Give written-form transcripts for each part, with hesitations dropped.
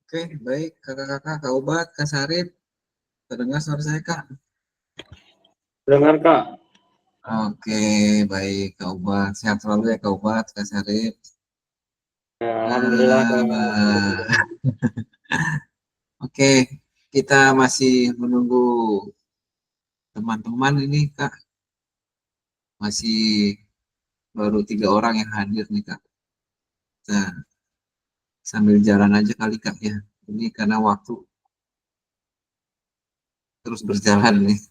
Oke, baik kakak-kakak, Kak Ubat, Kak Sarip, terdengar suara saya Kak? Dengar Kak. Oke, baik Kak Ubat, sehat selalu ya Kak Ubat, Kak Sarip. Ya, Alhamdulillah Kak. Oke, kita masih menunggu teman-teman ini Kak, masih baru 3 orang yang hadir nih Kak. Nah, sambil jalan aja kali Kak ya, ini karena waktu terus berjalan nih.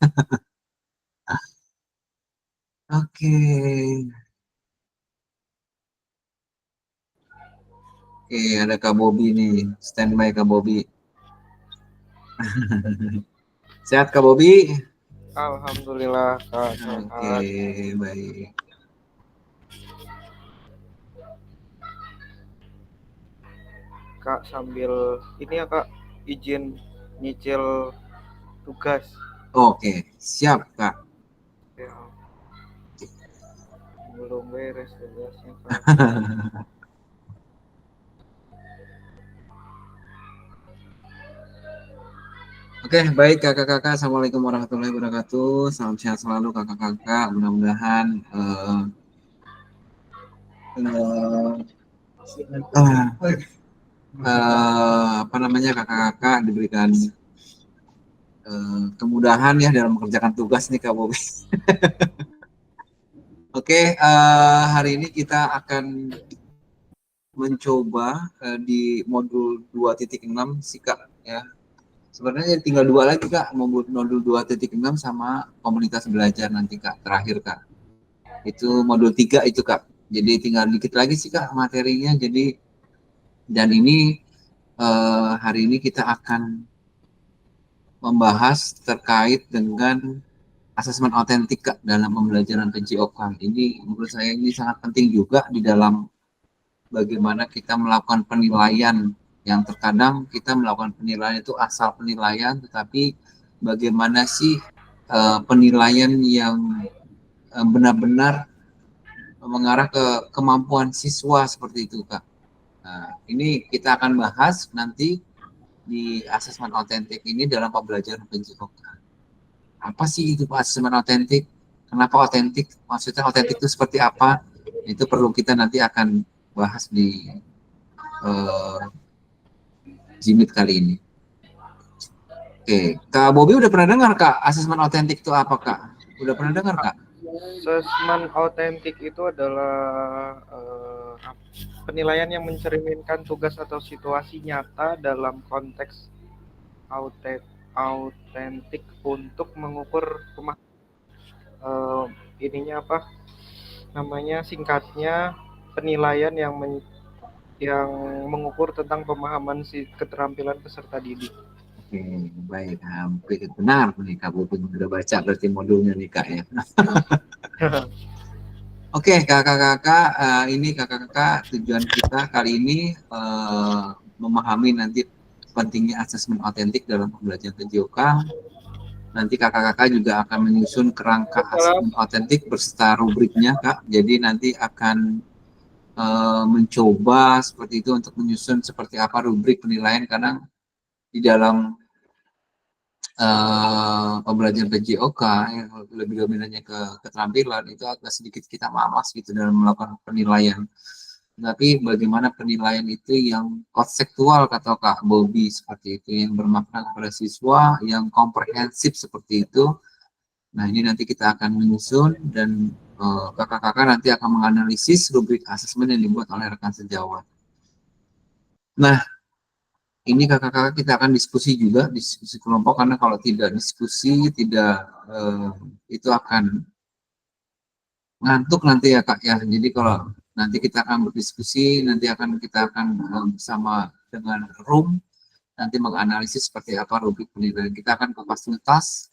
Oke, oke ada Kak Bobi nih, standby Kak Bobi. Sehat Kak Bobi? Alhamdulillah Kak Oke, sehat. baik. Kak sambil ini ya Kak izin nyicil tugas. Oke, siap Kak. Ya, belum beres tugasnya Kak. Oke, baik kakak-kakak. Assalamualaikum warahmatullahi wabarakatuh. Salam sehat selalu kakak-kakak. Mudah-mudahan uh, apa namanya kakak-kakak diberikan kemudahan ya dalam mengerjakan tugas nih Kak Bobi. Oke, hari ini kita akan mencoba di modul 2.6 sih Kak ya. Sebenarnya tinggal 2 lagi Kak, modul 2.6 sama komunitas belajar nanti Kak, terakhir Kak. Itu modul 3 itu Kak. Jadi tinggal dikit lagi sih Kak materinya. Jadi dan ini hari ini kita akan membahas terkait dengan asesmen otentik Kak dalam pembelajaran PJOK. Ini menurut saya ini sangat penting juga di dalam bagaimana kita melakukan penilaian yang terkadang kita melakukan penilaian itu asal penilaian, tetapi bagaimana sih penilaian yang benar-benar mengarah ke kemampuan siswa seperti itu Kak. Nah, ini kita akan bahas nanti di asesmen otentik ini dalam pembelajaran PJOK. Apa sih itu Pak asesmen otentik? Kenapa otentik? Maksudnya otentik itu seperti apa? Itu perlu kita nanti akan bahas di uh, Jimit kali ini. Oke, Kak Bobi udah pernah dengar Kak asesmen otentik itu apa Kak? Udah pernah dengar Kak? Asesmen autentik itu adalah penilaian yang mencerminkan tugas atau situasi nyata dalam konteks autentik untuk mengukur ininya apa namanya singkatnya penilaian yang mengukur tentang pemahaman si keterampilan peserta didik. Oke, baik. Hampir benar nih Kak Bobi udah baca berarti modulnya nih Kak ya. Oke, kakak-kakak, ini kakak-kakak tujuan kita kali ini memahami nanti pentingnya asesmen otentik dalam pembelajaran PJOK. Nanti kakak-kakak juga akan menyusun kerangka asesmen otentik beserta rubriknya, Kak. Jadi nanti akan mencoba seperti itu untuk menyusun seperti apa rubrik penilaian karena di dalam pembelajaran PJOK yang lebih dominannya ke keterampilan itu agak sedikit kita malas gitu dalam melakukan penilaian. Tapi bagaimana penilaian itu yang konseptual kata Kak Bobi seperti itu yang bermakna kepada siswa yang komprehensif seperti itu. Nah ini nanti kita akan menyusun dan kakak-kakak nanti akan menganalisis rubrik asesmen yang dibuat oleh rekan sejawat. Nah ini kakak-kakak kita akan diskusi juga, diskusi kelompok, karena kalau tidak diskusi, tidak itu akan ngantuk nanti ya Kak ya. Jadi kalau nanti kita akan berdiskusi, nanti kita akan bersama dengan room, nanti menganalisis seperti apa rubrik penilaian. Kita akan kupas tuntas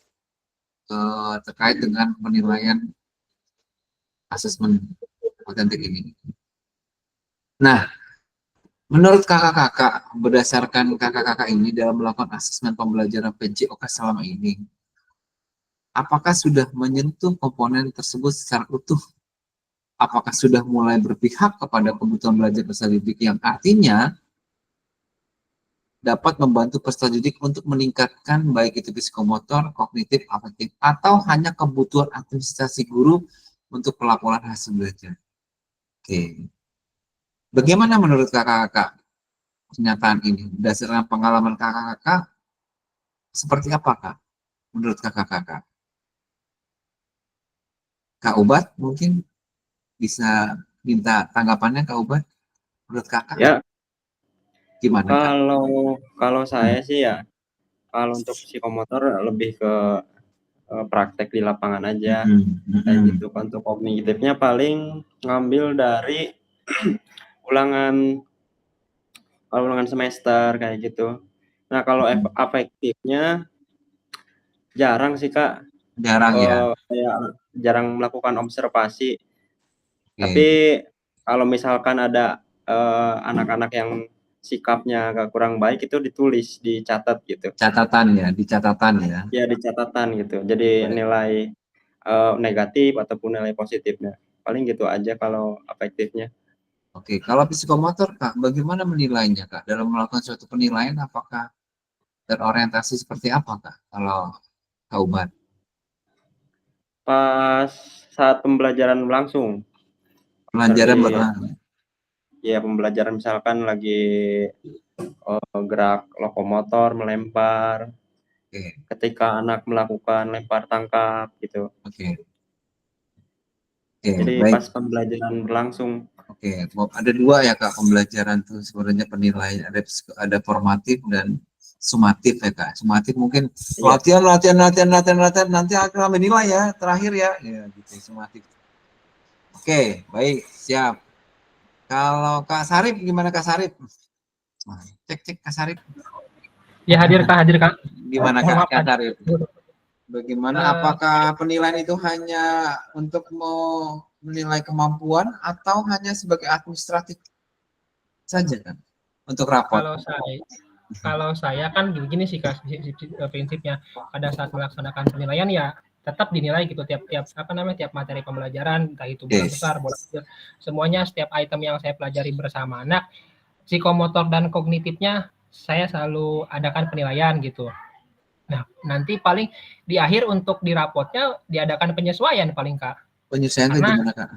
terkait dengan penilaian asesmen otentik ini. Nah, menurut kakak-kakak, berdasarkan kakak-kakak ini dalam melakukan asesmen pembelajaran PJOK selama ini, apakah sudah menyentuh komponen tersebut secara utuh? Apakah sudah mulai berpihak kepada kebutuhan belajar peserta didik yang artinya dapat membantu peserta didik untuk meningkatkan baik itu psikomotor, kognitif, afektif, atau hanya kebutuhan administrasi guru untuk pelaporan hasil belajar. Oke. Bagaimana menurut kakak-kakak pernyataan ini? Berdasarkan pengalaman kakak-kakak, seperti apa kak? Menurut kakak-kakak? Kak Ubat mungkin bisa minta tanggapannya Kak Ubat. Menurut kakak Ya, gimana kak? kalau kalau saya sih ya, kalau untuk psikomotor lebih ke praktek di lapangan aja, kayak gitu kan. Untuk kognitifnya paling ngambil dari ulangan ulangan semester kayak gitu. Nah, kalau afektifnya jarang sih, Kak, Jarang ya. kayak jarang melakukan observasi. Oke. Tapi kalau misalkan ada, anak-anak yang sikapnya agak kurang baik itu ditulis, dicatat gitu. Catatan ya, di catatan ya. Ya di catatan gitu. Jadi Baik. nilai, negatif ataupun nilai positifnya. Paling gitu aja kalau afektifnya. Oke, kalau psikomotor kak, bagaimana menilainya kak? Dalam melakukan suatu penilaian, apakah terorientasi seperti apa kak? Kalau Kak Ubat? Pas saat pembelajaran berlangsung, Pelajaran seperti berlangsung. ya pembelajaran misalkan lagi, gerak lokomotor, melempar, Oke, ketika anak melakukan lempar tangkap gitu. oke, oke, Jadi baik. pas pembelajaran berlangsung. Oke, ada dua ya kak pembelajaran tuh sebenarnya penilaian. Ada formatif dan sumatif ya kak. Sumatif mungkin Iya, latihan nanti akan menilai ya terakhir ya. Ya gitu sumatif. Oke, baik siap. Kalau Kak Sarip gimana Kak Sarip? Cek Kak Sarip. Ya hadir Kak. Gimana Mohon Kak maaf, Sarip? Bagaimana? Eh, Apakah penilaian itu hanya untuk menilai kemampuan atau hanya sebagai administratif saja kan? Untuk raport. kalau saya kan begini sih Kak, prinsipnya pada saat melaksanakan penilaian ya tetap dinilai gitu tiap tiap materi pembelajaran, entah itu bola besar, bola kecil, semuanya setiap item yang saya pelajari bersama anak, psikomotor dan kognitifnya saya selalu adakan penilaian gitu. Nah, nanti paling di akhir untuk di rapotnya diadakan penyesuaian paling Kak. Penyesuaian itu Karena gimana Kak?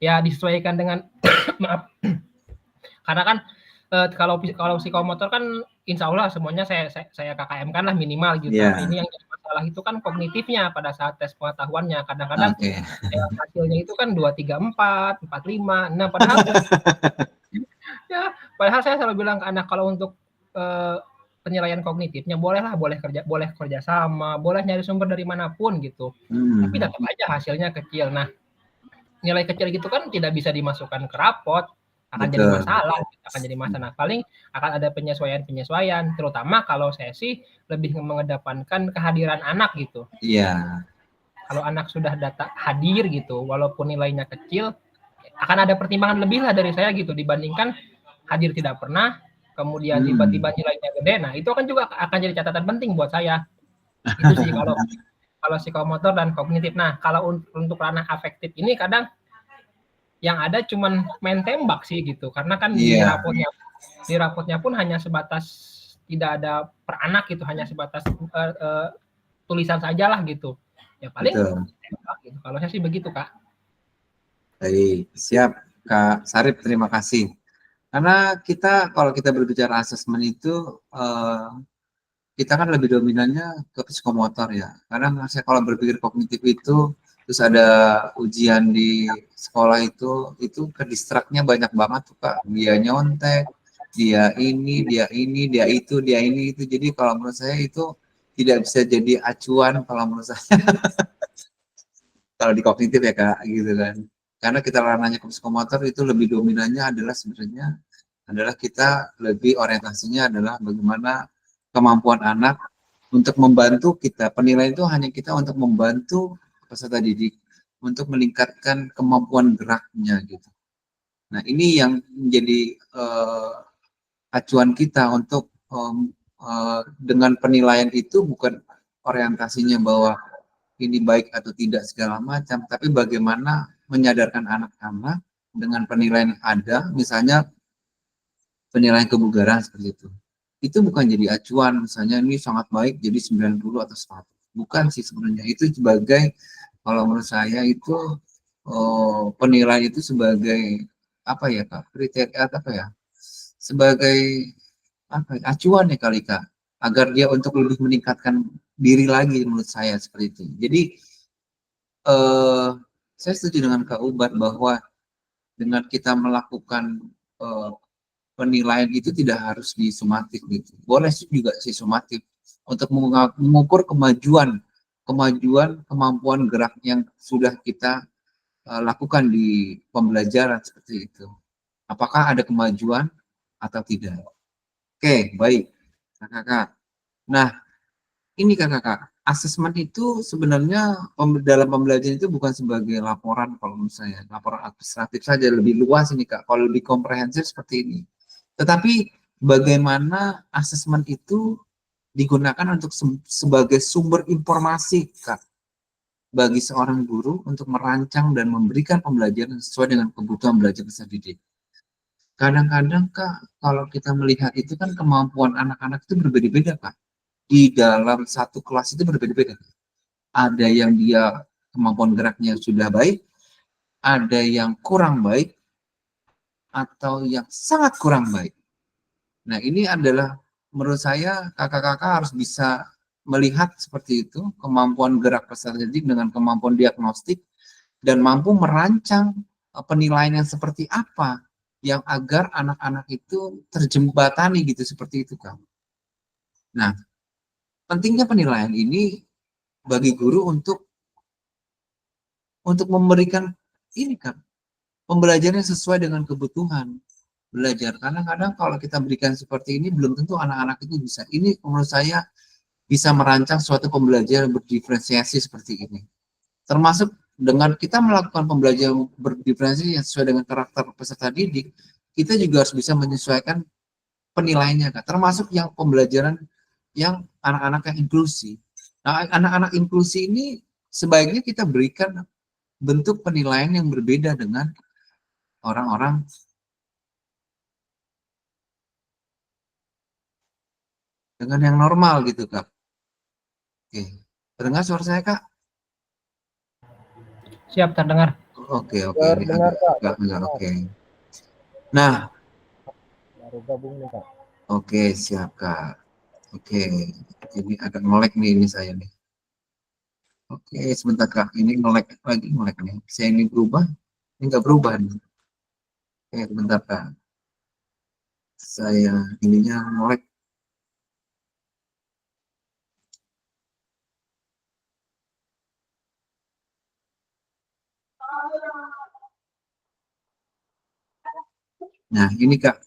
ya disesuaikan dengan maaf, karena kan kalau psikomotor kan insya Allah semuanya saya KKM kan lah minimal gitu. Yeah. Nah, ini yang jadi masalah itu kan kognitifnya pada saat tes pengetahuannya. Kadang-kadang hasilnya itu kan 2, 3, 4, 4, 5, 6 padahal saya selalu bilang ke anak kalau untuk penilaian kognitifnya boleh kerja sama, boleh nyari sumber dari manapun gitu. Tapi tetap aja hasilnya kecil. Nah, nilai kecil gitu kan tidak bisa dimasukkan ke rapot, akan jadi masalah. Paling akan ada penyesuaian, terutama kalau saya sih lebih mengedepankan kehadiran anak gitu. Iya. Kalau anak sudah hadir gitu, walaupun nilainya kecil, akan ada pertimbangan lebih lah dari saya gitu dibandingkan hadir tidak pernah, kemudian tiba-tiba nilainya gede. Nah, itu kan juga akan jadi catatan penting buat saya. Itu sih kalau psikomotor dan kognitif. Nah, kalau untuk ranah afektif ini kadang yang ada cuman main tembak sih gitu. Karena kan di rapotnya pun hanya sebatas tidak ada per anak gitu, hanya sebatas tulisan sajalah gitu. Ya paling tembak gitu. Kalau saya sih begitu, Kak. Baik, siap Kak Sarip, terima kasih. Karena kalau kita berbicara asesmen itu kita kan lebih dominannya ke psikomotor ya. Karena saya kalau berpikir kognitif itu terus ada ujian di sekolah itu ke distraknya banyak banget tuh Kak. Dia nyontek, dia ini, dia itu. Jadi kalau menurut saya itu tidak bisa jadi acuan kalau menurut saya. Kalau di kognitif ya Kak, gitu kan. Karena kita ranahnya ke psikomotor itu lebih dominannya adalah sebenarnya kita lebih orientasinya adalah bagaimana kemampuan anak untuk membantu kita. Penilaian itu hanya kita untuk membantu peserta didik untuk meningkatkan kemampuan geraknya gitu. Nah, ini yang menjadi acuan kita untuk dengan penilaian itu bukan orientasinya bahwa ini baik atau tidak segala macam, tapi bagaimana menyadarkan anak-anak dengan penilaian yang ada, misalnya penilaian kebugaran seperti itu. itu bukan jadi acuan, misalnya ini sangat baik jadi 90 atau 100. Bukan sih sebenarnya, itu sebagai, kalau menurut saya itu penilaian itu sebagai apa ya Kak, kriteria apa ya, sebagai apa ya, acuan ya kali Kak, agar dia untuk lebih meningkatkan diri lagi, menurut saya seperti itu. Jadi saya setuju dengan Kak Ubat bahwa dengan kita melakukan penilaian itu tidak harus disumatif gitu. Boleh juga sih sumatif untuk mengukur kemajuan kemampuan gerak yang sudah kita lakukan di pembelajaran seperti itu. Apakah ada kemajuan atau tidak? Oke, baik, Kakak. Nah, ini Kakak, asesmen itu sebenarnya dalam pembelajaran itu bukan sebagai laporan, kalau misalnya laporan administratif saja, lebih luas ini Kak. Kalau lebih komprehensif seperti ini. Tetapi bagaimana asesmen itu digunakan untuk sebagai sumber informasi Kak, bagi seorang guru untuk merancang dan memberikan pembelajaran sesuai dengan kebutuhan belajar peserta didik. Kadang-kadang Kak, kalau kita melihat itu kan kemampuan anak-anak itu berbeda-beda Kak. Di dalam satu kelas itu berbeda-beda. Ada yang dia kemampuan geraknya sudah baik, ada yang kurang baik, atau yang sangat kurang baik. Nah, ini adalah menurut saya kakak-kakak harus bisa melihat seperti itu, kemampuan gerak peserta didik dengan kemampuan diagnostik, dan mampu merancang penilaian yang seperti apa yang agar anak-anak itu terjembatani gitu, seperti itu Kang. Nah, pentingnya penilaian ini bagi guru untuk memberikan ini Kang, pembelajaran yang sesuai dengan kebutuhan belajar. Kadang-kadang kalau kita berikan seperti ini belum tentu anak-anak itu bisa. Ini menurut saya bisa merancang suatu pembelajaran berdiferensiasi seperti ini. Termasuk dengan kita melakukan pembelajaran berdiferensiasi yang sesuai dengan karakter peserta didik, kita juga harus bisa menyesuaikan penilaiannya Kak. Termasuk yang pembelajaran yang anak-anak yang inklusi. Nah, anak-anak inklusi ini sebaiknya kita berikan bentuk penilaian yang berbeda dengan orang-orang dengan yang normal gitu Kak. Oke, terdengar suara saya Kak? Siap, terdengar. Oke, ini agak oke. Nah, baru gabung nih Kak. Oke, siap Kak. Oke, ini agak nge-lag nih ini saya nih. Oke, sebentar Kak, ini nge-lag nih. Saya ini berubah, ini nggak berubah nih. Oke, sebentar Kak. Saya ininya nge-lag. Nah, ini Kak.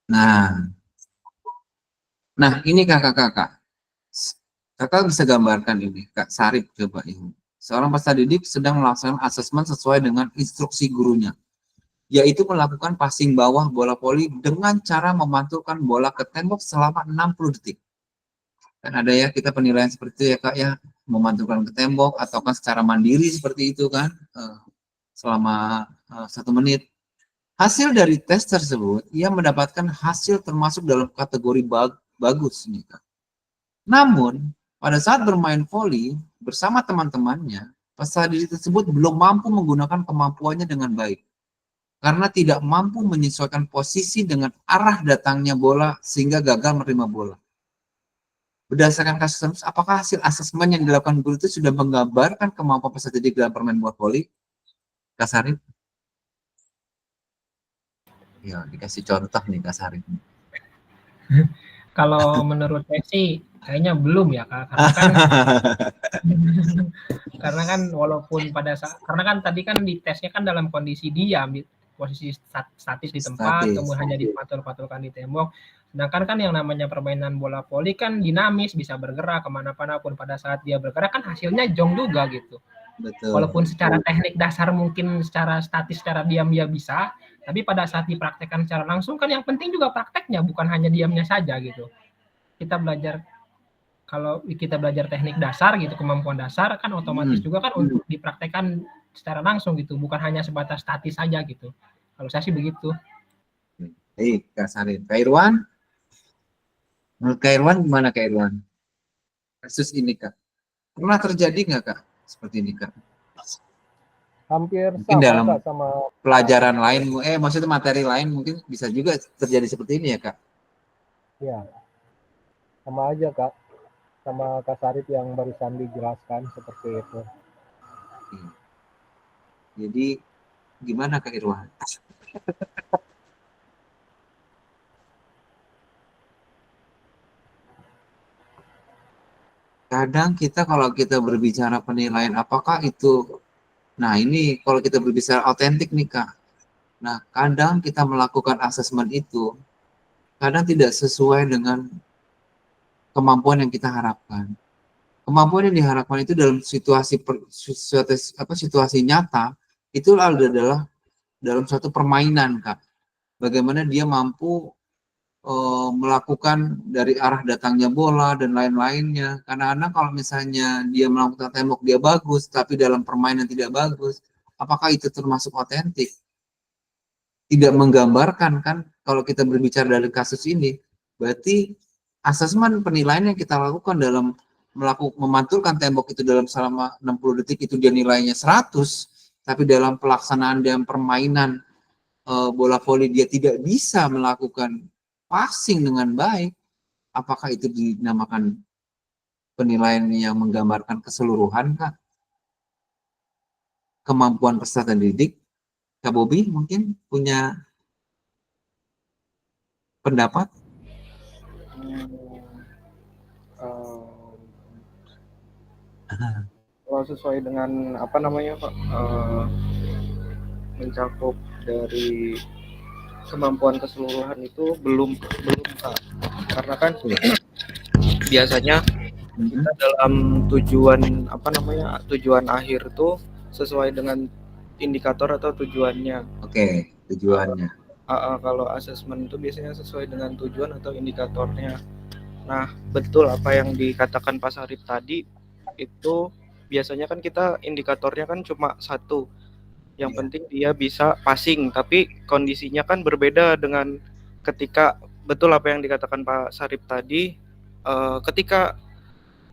Nah, ini kakak-kakak. Kakak bisa gambarkan ini, Kak Sarip coba ini. Seorang peserta didik sedang melaksanakan asesmen sesuai dengan instruksi gurunya, yaitu melakukan passing bawah bola voli dengan cara memantulkan bola ke tembok selama 60 detik. Kan ada ya kita penilaian seperti itu ya Kak ya, memantulkan ke tembok ataukah secara mandiri seperti itu kan, selama 1 menit. Hasil dari tes tersebut, ia mendapatkan hasil termasuk dalam kategori bagus nih Kak. Namun, pada saat bermain voli bersama teman-temannya, peserta didik tersebut belum mampu menggunakan kemampuannya dengan baik. Karena tidak mampu menyesuaikan posisi dengan arah datangnya bola sehingga gagal menerima bola. Berdasarkan kasus tersebut, apakah hasil asesmen yang dilakukan guru itu sudah menggambarkan kemampuan peserta didik dalam bermain bola voli? Kak Sarip? Ya, dikasih contoh nih Kak Sarip. Kalau menurut saya sih kayaknya belum ya Kak, karena kan walaupun karena kan tadi kan di tesnya kan dalam kondisi diam, di posisi statis di tempat, kemudian hanya dipatul-patulkan di tembok. Sedangkan kan yang namanya permainan bola voli kan dinamis, bisa bergerak kemana-mana pun, pada saat dia bergerak kan hasilnya jong juga gitu. Betul. Walaupun secara teknik dasar mungkin secara statis, secara diam dia bisa, tapi pada saat dipraktekkan secara langsung kan yang penting juga prakteknya, bukan hanya diamnya saja gitu. Kalau kita belajar teknik dasar gitu, kemampuan dasar kan otomatis juga kan untuk dipraktekkan secara langsung gitu, bukan hanya sebatas statis saja gitu. Kalau saya sih begitu. Baik, Kak Sarif. Kak Irwan? Menurut Kak Irwan gimana Kak Irwan? Kasus ini Kak. Pernah terjadi nggak Kak? Seperti ini Kak. Hampir Mungkin sama dalam Kak sama pelajaran lain, maksudnya materi lain mungkin bisa juga terjadi seperti ini ya Kak? ya, sama aja Kak. Sama Kak Sarif yang barusan dijelaskan seperti itu. Jadi gimana Kak Irwan? Kadang kita kalau kita berbicara penilaian apakah itu, nah ini kalau kita berbicara otentik nih Kak. Nah kadang kita melakukan asesmen itu kadang tidak sesuai dengan kemampuan yang kita harapkan. Kemampuan yang diharapkan itu dalam situasi nyata itu adalah dalam suatu permainan Kak. Bagaimana dia mampu melakukan dari arah datangnya bola dan lain-lainnya. Karena kalau misalnya dia melakukan tembok dia bagus, tapi dalam permainan tidak bagus, apakah itu termasuk otentik? Tidak menggambarkan kan? Kalau kita berbicara dari kasus ini, berarti asesmen penilaian yang kita lakukan dalam memantulkan tembok itu dalam selama 60 detik itu dia nilainya 100, tapi dalam pelaksanaan dan permainan bola voli dia tidak bisa melakukan passing dengan baik, apakah itu dinamakan penilaian yang menggambarkan keseluruhan Kak? Kemampuan peserta didik? Kak Bobi mungkin punya pendapat? Kalau sesuai dengan apa namanya Pak, mencakup dari kemampuan keseluruhan itu belum Kak. Karena kan biasanya kita dalam tujuan apa namanya tujuan akhir tuh sesuai dengan indikator atau tujuannya. Oke, tujuannya. Kalau asesmen itu biasanya sesuai dengan tujuan atau indikatornya. Nah, betul apa yang dikatakan Pak Sarip tadi, itu biasanya kan kita indikatornya kan cuma satu. Yang penting dia bisa passing, tapi kondisinya kan berbeda dengan ketika betul apa yang dikatakan Pak Sarip tadi, ketika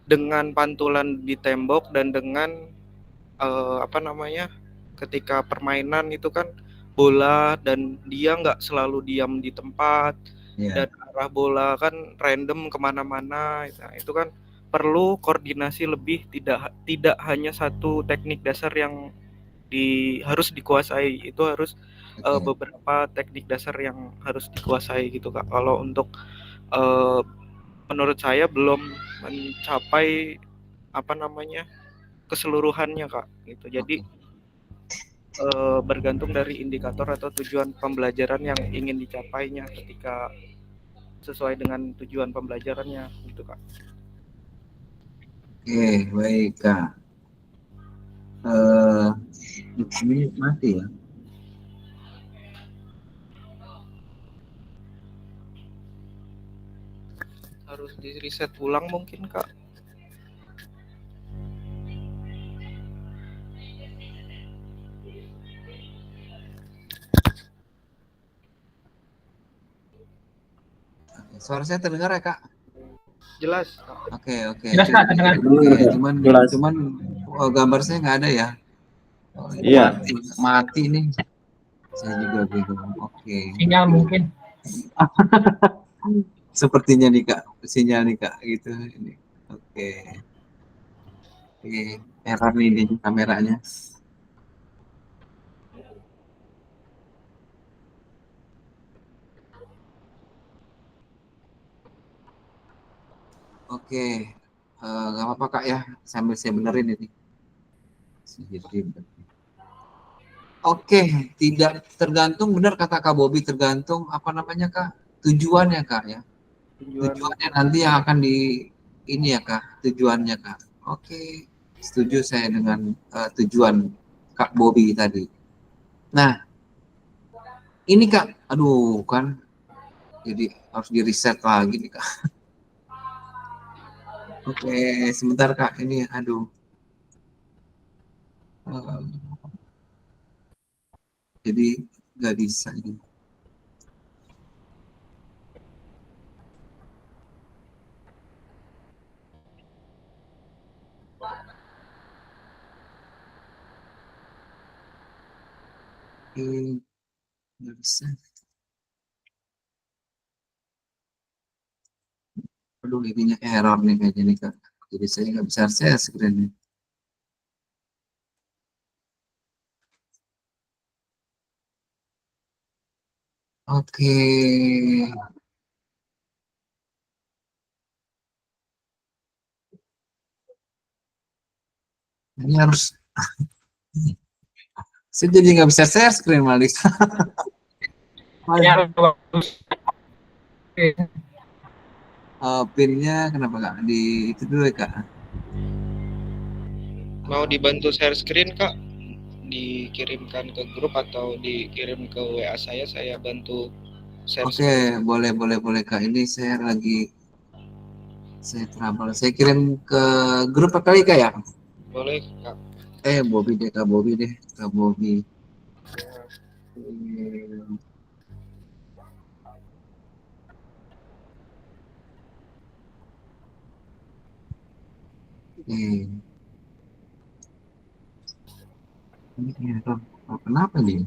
dengan pantulan di tembok dan dengan apa namanya ketika permainan itu kan bola dan dia nggak selalu diam di tempat dan arah bola kan random kemana-mana. Nah, itu kan perlu koordinasi lebih, tidak hanya satu teknik dasar yang harus dikuasai, itu harus beberapa teknik dasar yang harus dikuasai gitu Kak. Kalau untuk menurut saya belum mencapai apa namanya keseluruhannya Kak gitu. Jadi bergantung dari indikator atau tujuan pembelajaran yang ingin dicapainya ketika sesuai dengan tujuan pembelajarannya gitu Kak. Oke, baik Kak. Ini mati ya. Harus di reset ulang mungkin Kak. Suara saya terdengar ya Kak? Jelas. Oke. Jelas Kak, terdengar. Cuman gambar saya nggak ada ya. Iya. Mati nih. Saya juga bingung. Oke. Sinyal mungkin. Sepertinya nih Kak, sinyal nih Kak gitu ini. Oke. Error nih di kameranya. Oke. Nggak apa-apa Kak ya, sambil saya benerin ini. Oke, tidak tergantung, benar kata Kak Bobi, tergantung apa namanya Kak, tujuannya Kak ya. Tujuannya nanti yang akan ini ya Kak, tujuannya Kak. Oke, setuju saya dengan tujuan Kak Bobi tadi. Nah, ini Kak, aduh kan, jadi harus di reset lagi nih Kak. Oke, sebentar Kak, ini aduh. Jadi nggak bisa ini. Nggak bisa. Aduh, ininya error nih kayaknya nih Kak. Jadi saya nggak bisa share screen-nya. Oke. Ini harus, saya jadi nggak bisa share screen malah. Ya, bagus. Pinnya kenapa Kak? Di itu dulu ya Kak. Mau dibantu share screen Kak? Dikirimkan ke grup atau dikirim ke WA saya bantu share Oke, screen. boleh Kak. Ini saya trouble. Saya kirim ke grup apa kali Kak ya? Boleh Kak. Bobby deh, Kak Bobby deh, Kak Bobby. Ini error. Kenapa nih?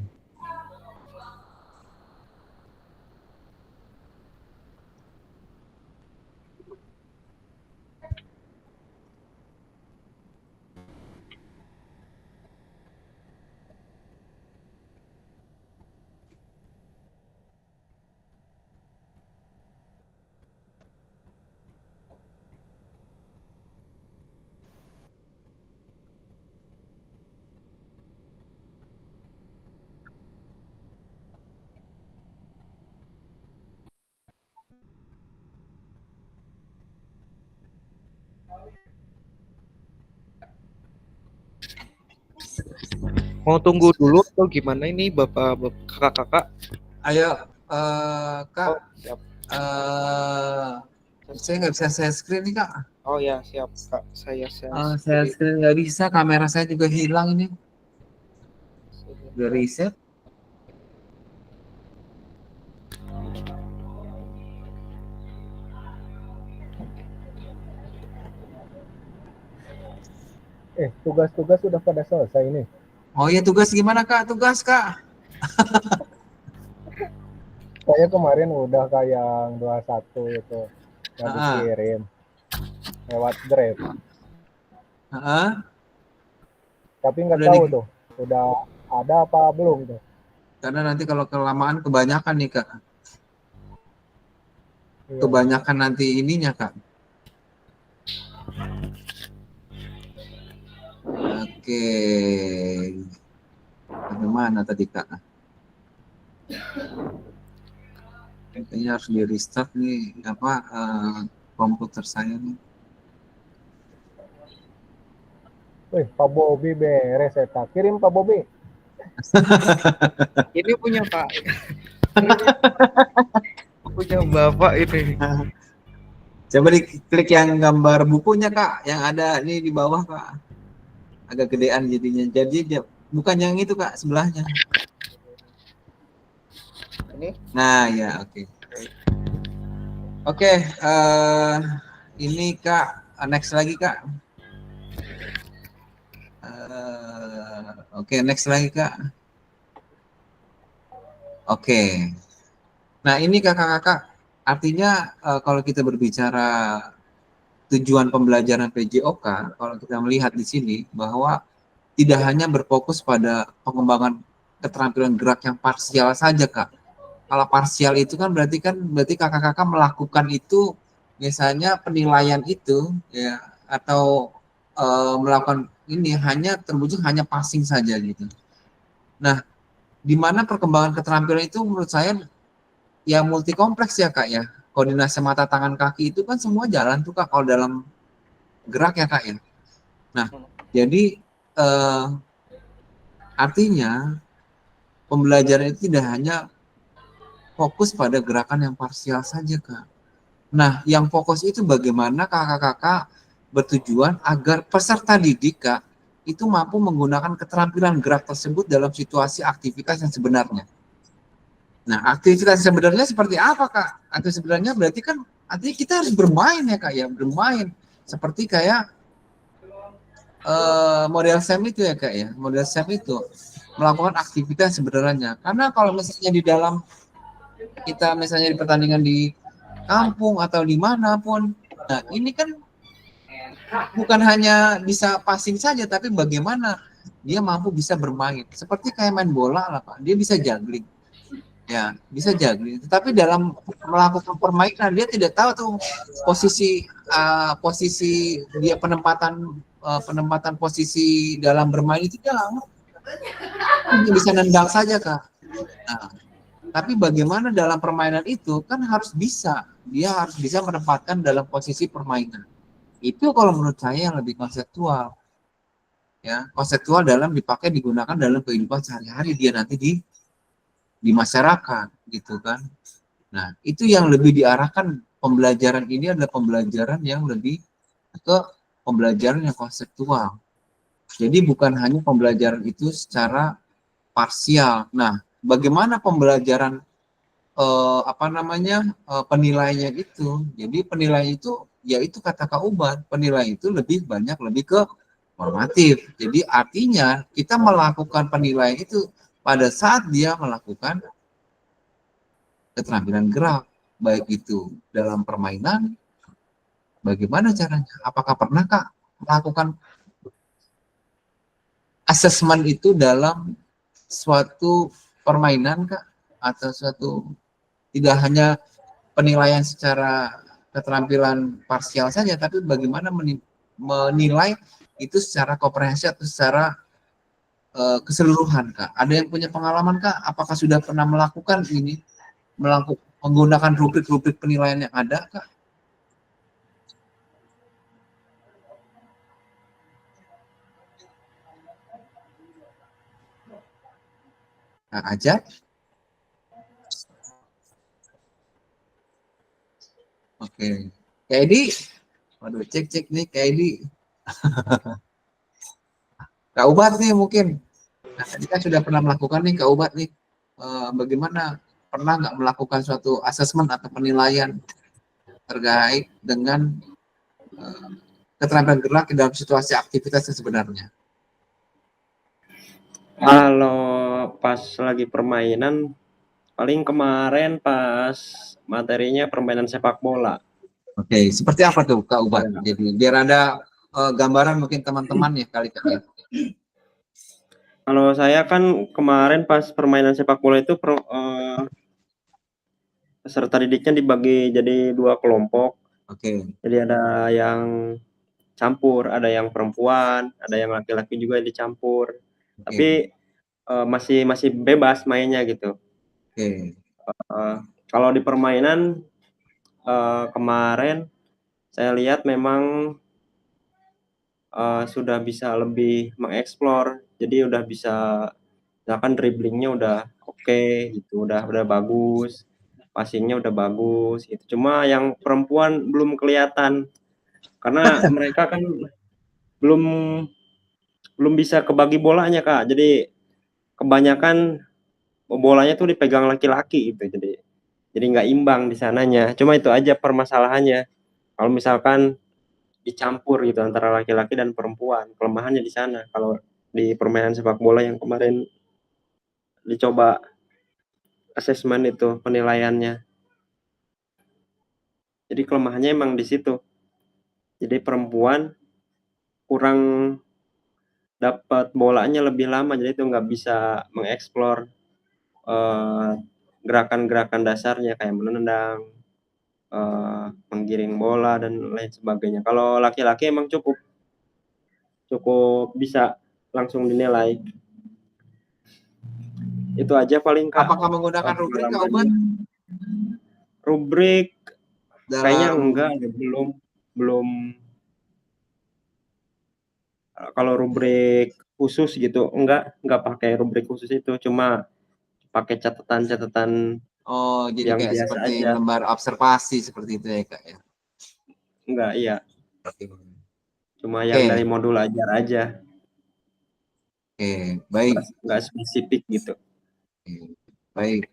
Mau tunggu dulu atau gimana ini kakak-kakak? Ayo, Kak. Oh, siap. Saya nggak bisa share screen nih Kak. Oh ya, siap Kak. Saya share Share screen. screen nggak bisa, kamera saya juga hilang ini. Udah reset. Tugas-tugas sudah pada selesai nih. Oh iya, tugas gimana Kak? Tugas Kak. Saya kemarin udah kayak yang 21 itu yang dikirim lewat Drive. Tapi nggak tahu tuh udah ada apa belum tuh. Karena nanti kalau kelamaan kebanyakan nih Kak. Iya. Kebanyakan nanti ininya Kak. Oke. Bagaimana tadi Kak? Kayaknya harus di restart nih komputer saya nih. Wih, Pak Bobby beres ya, kirim Pak Bobby. Ini punya Pak. Punya Bapak ini. Coba diklik yang gambar bukunya Kak, yang ada nih di bawah Kak. Agak gedean jadinya. Jadi bukan yang itu Kak, sebelahnya. Ini? Nah ya, oke. Oke, ini Kak, next lagi Kak. Oke, next lagi Kak. Oke. Nah ini kakak-kakak, artinya kalau kita berbicara tujuan pembelajaran PJOK, kalau kita melihat di sini bahwa tidak hanya berfokus pada pengembangan keterampilan gerak yang parsial saja Kak. Kalau parsial itu kan berarti kakak-kakak melakukan itu misalnya penilaian itu ya atau melakukan ini hanya terwujud hanya passing saja gitu. Nah, di mana perkembangan keterampilan itu menurut saya ya multi kompleks ya Kak ya. Koordinasi mata tangan kaki itu kan semua jalan tuh Kak kalau dalam gerak ya Kak ya. Nah, jadi artinya pembelajaran itu tidak hanya fokus pada gerakan yang parsial saja Kak. Nah, yang fokus itu bagaimana kakak-kakak bertujuan agar peserta didik Kak itu mampu menggunakan keterampilan gerak tersebut dalam situasi aktivitas yang sebenarnya. Nah, aktivitas sebenarnya seperti apa Kak? Aktivitas sebenarnya berarti kan artinya kita harus bermain ya Kak ya, bermain seperti kayak model SEM itu ya Kak ya, model SEM itu melakukan aktivitas sebenarnya. Karena kalau misalnya di dalam kita misalnya di pertandingan di kampung atau dimanapun, nah ini kan bukan hanya bisa passing saja, tapi bagaimana dia mampu bisa bermain. Seperti kayak main bola lah Pak, dia bisa juggling. Ya, bisa juggling. Tetapi dalam melakukan permainan dia tidak tahu tuh posisi dia penempatan posisi dalam bermain itu dia bisa nendang saja Kak. Nah, tapi bagaimana dalam permainan itu kan dia harus bisa menempatkan dalam posisi permainan. Itu kalau menurut saya yang lebih konseptual, ya konseptual dalam digunakan dalam kehidupan sehari-hari dia nanti di masyarakat gitu kan. Nah itu yang lebih diarahkan, pembelajaran ini adalah pembelajaran yang lebih ke pembelajaran yang konseptual. Jadi bukan hanya pembelajaran itu secara parsial. Nah bagaimana pembelajaran penilaiannya itu? Jadi penilaian itu yaitu kata Kak Uban, penilaian itu lebih ke normatif. Jadi artinya kita melakukan penilaian itu pada saat dia melakukan keterampilan gerak, baik itu dalam permainan, bagaimana caranya? Apakah pernah Kak melakukan asesmen itu dalam suatu permainan Kak? Atau suatu, tidak hanya penilaian secara keterampilan parsial saja, tapi bagaimana menilai itu secara komprehensif atau secara keseluruhan Kak. Ada yang punya pengalaman Kak? Apakah sudah pernah melakukan ini? Menggunakan rubrik-rubrik penilaian yang ada Kak? Kak Ajat? Oke. Kak Edi? Waduh, cek nih Kak Edi. Kak Ubat nih mungkin. Nah, tadi kan sudah pernah melakukan nih Kak Ubat nih. Bagaimana, pernah nggak melakukan suatu asesmen atau penilaian terkait dengan keterampilan gerak dalam situasi aktivitas yang sebenarnya? Kalau pas lagi permainan, paling kemarin pas materinya permainan sepak bola. Oke, seperti apa tuh Kak Ubat? Jadi biar ada gambaran mungkin teman-teman ya kali Kak ya. Kalau saya kan kemarin pas permainan sepak bola itu peserta didiknya dibagi jadi 2 kelompok. Oke. Jadi ada yang campur, ada yang perempuan, ada yang laki-laki juga dicampur. Tapi masih bebas mainnya gitu. Oke. Kalau di permainan kemarin saya lihat memang sudah bisa lebih mengeksplor. Jadi udah bisa, misalkan dribblingnya udah oke gitu, udah bagus, passingnya udah bagus gitu. Cuma yang perempuan belum kelihatan karena mereka kan belum bisa kebagi bolanya Kak. Jadi kebanyakan bolanya tuh dipegang laki-laki gitu. Jadi nggak imbang di sananya. Cuma itu aja permasalahannya. Kalau misalkan dicampur gitu antara laki-laki dan perempuan, kelemahannya di sana. Kalau di permainan sepak bola yang kemarin dicoba asesmen itu penilaiannya. Jadi kelemahannya emang di situ. Jadi perempuan kurang dapat bolanya lebih lama, jadi itu nggak bisa mengeksplor gerakan-gerakan dasarnya kayak menendang, menggiring bola dan lain sebagainya. Kalau laki-laki emang cukup bisa langsung dinilai. Itu aja paling Kak. Apakah menggunakan rubrik Kak Ubat? Rubrik kayaknya Dalam enggak, belum. Kalau rubrik khusus gitu enggak pakai rubrik khusus itu, cuma pakai catatan-catatan jadi yang kayak biasa seperti aja. lembar observasi seperti itu ya Kak ya. Enggak, iya. Oke. Cuma yang dari modul ajar aja. Oke, baik. Enggak spesifik gitu. Baik.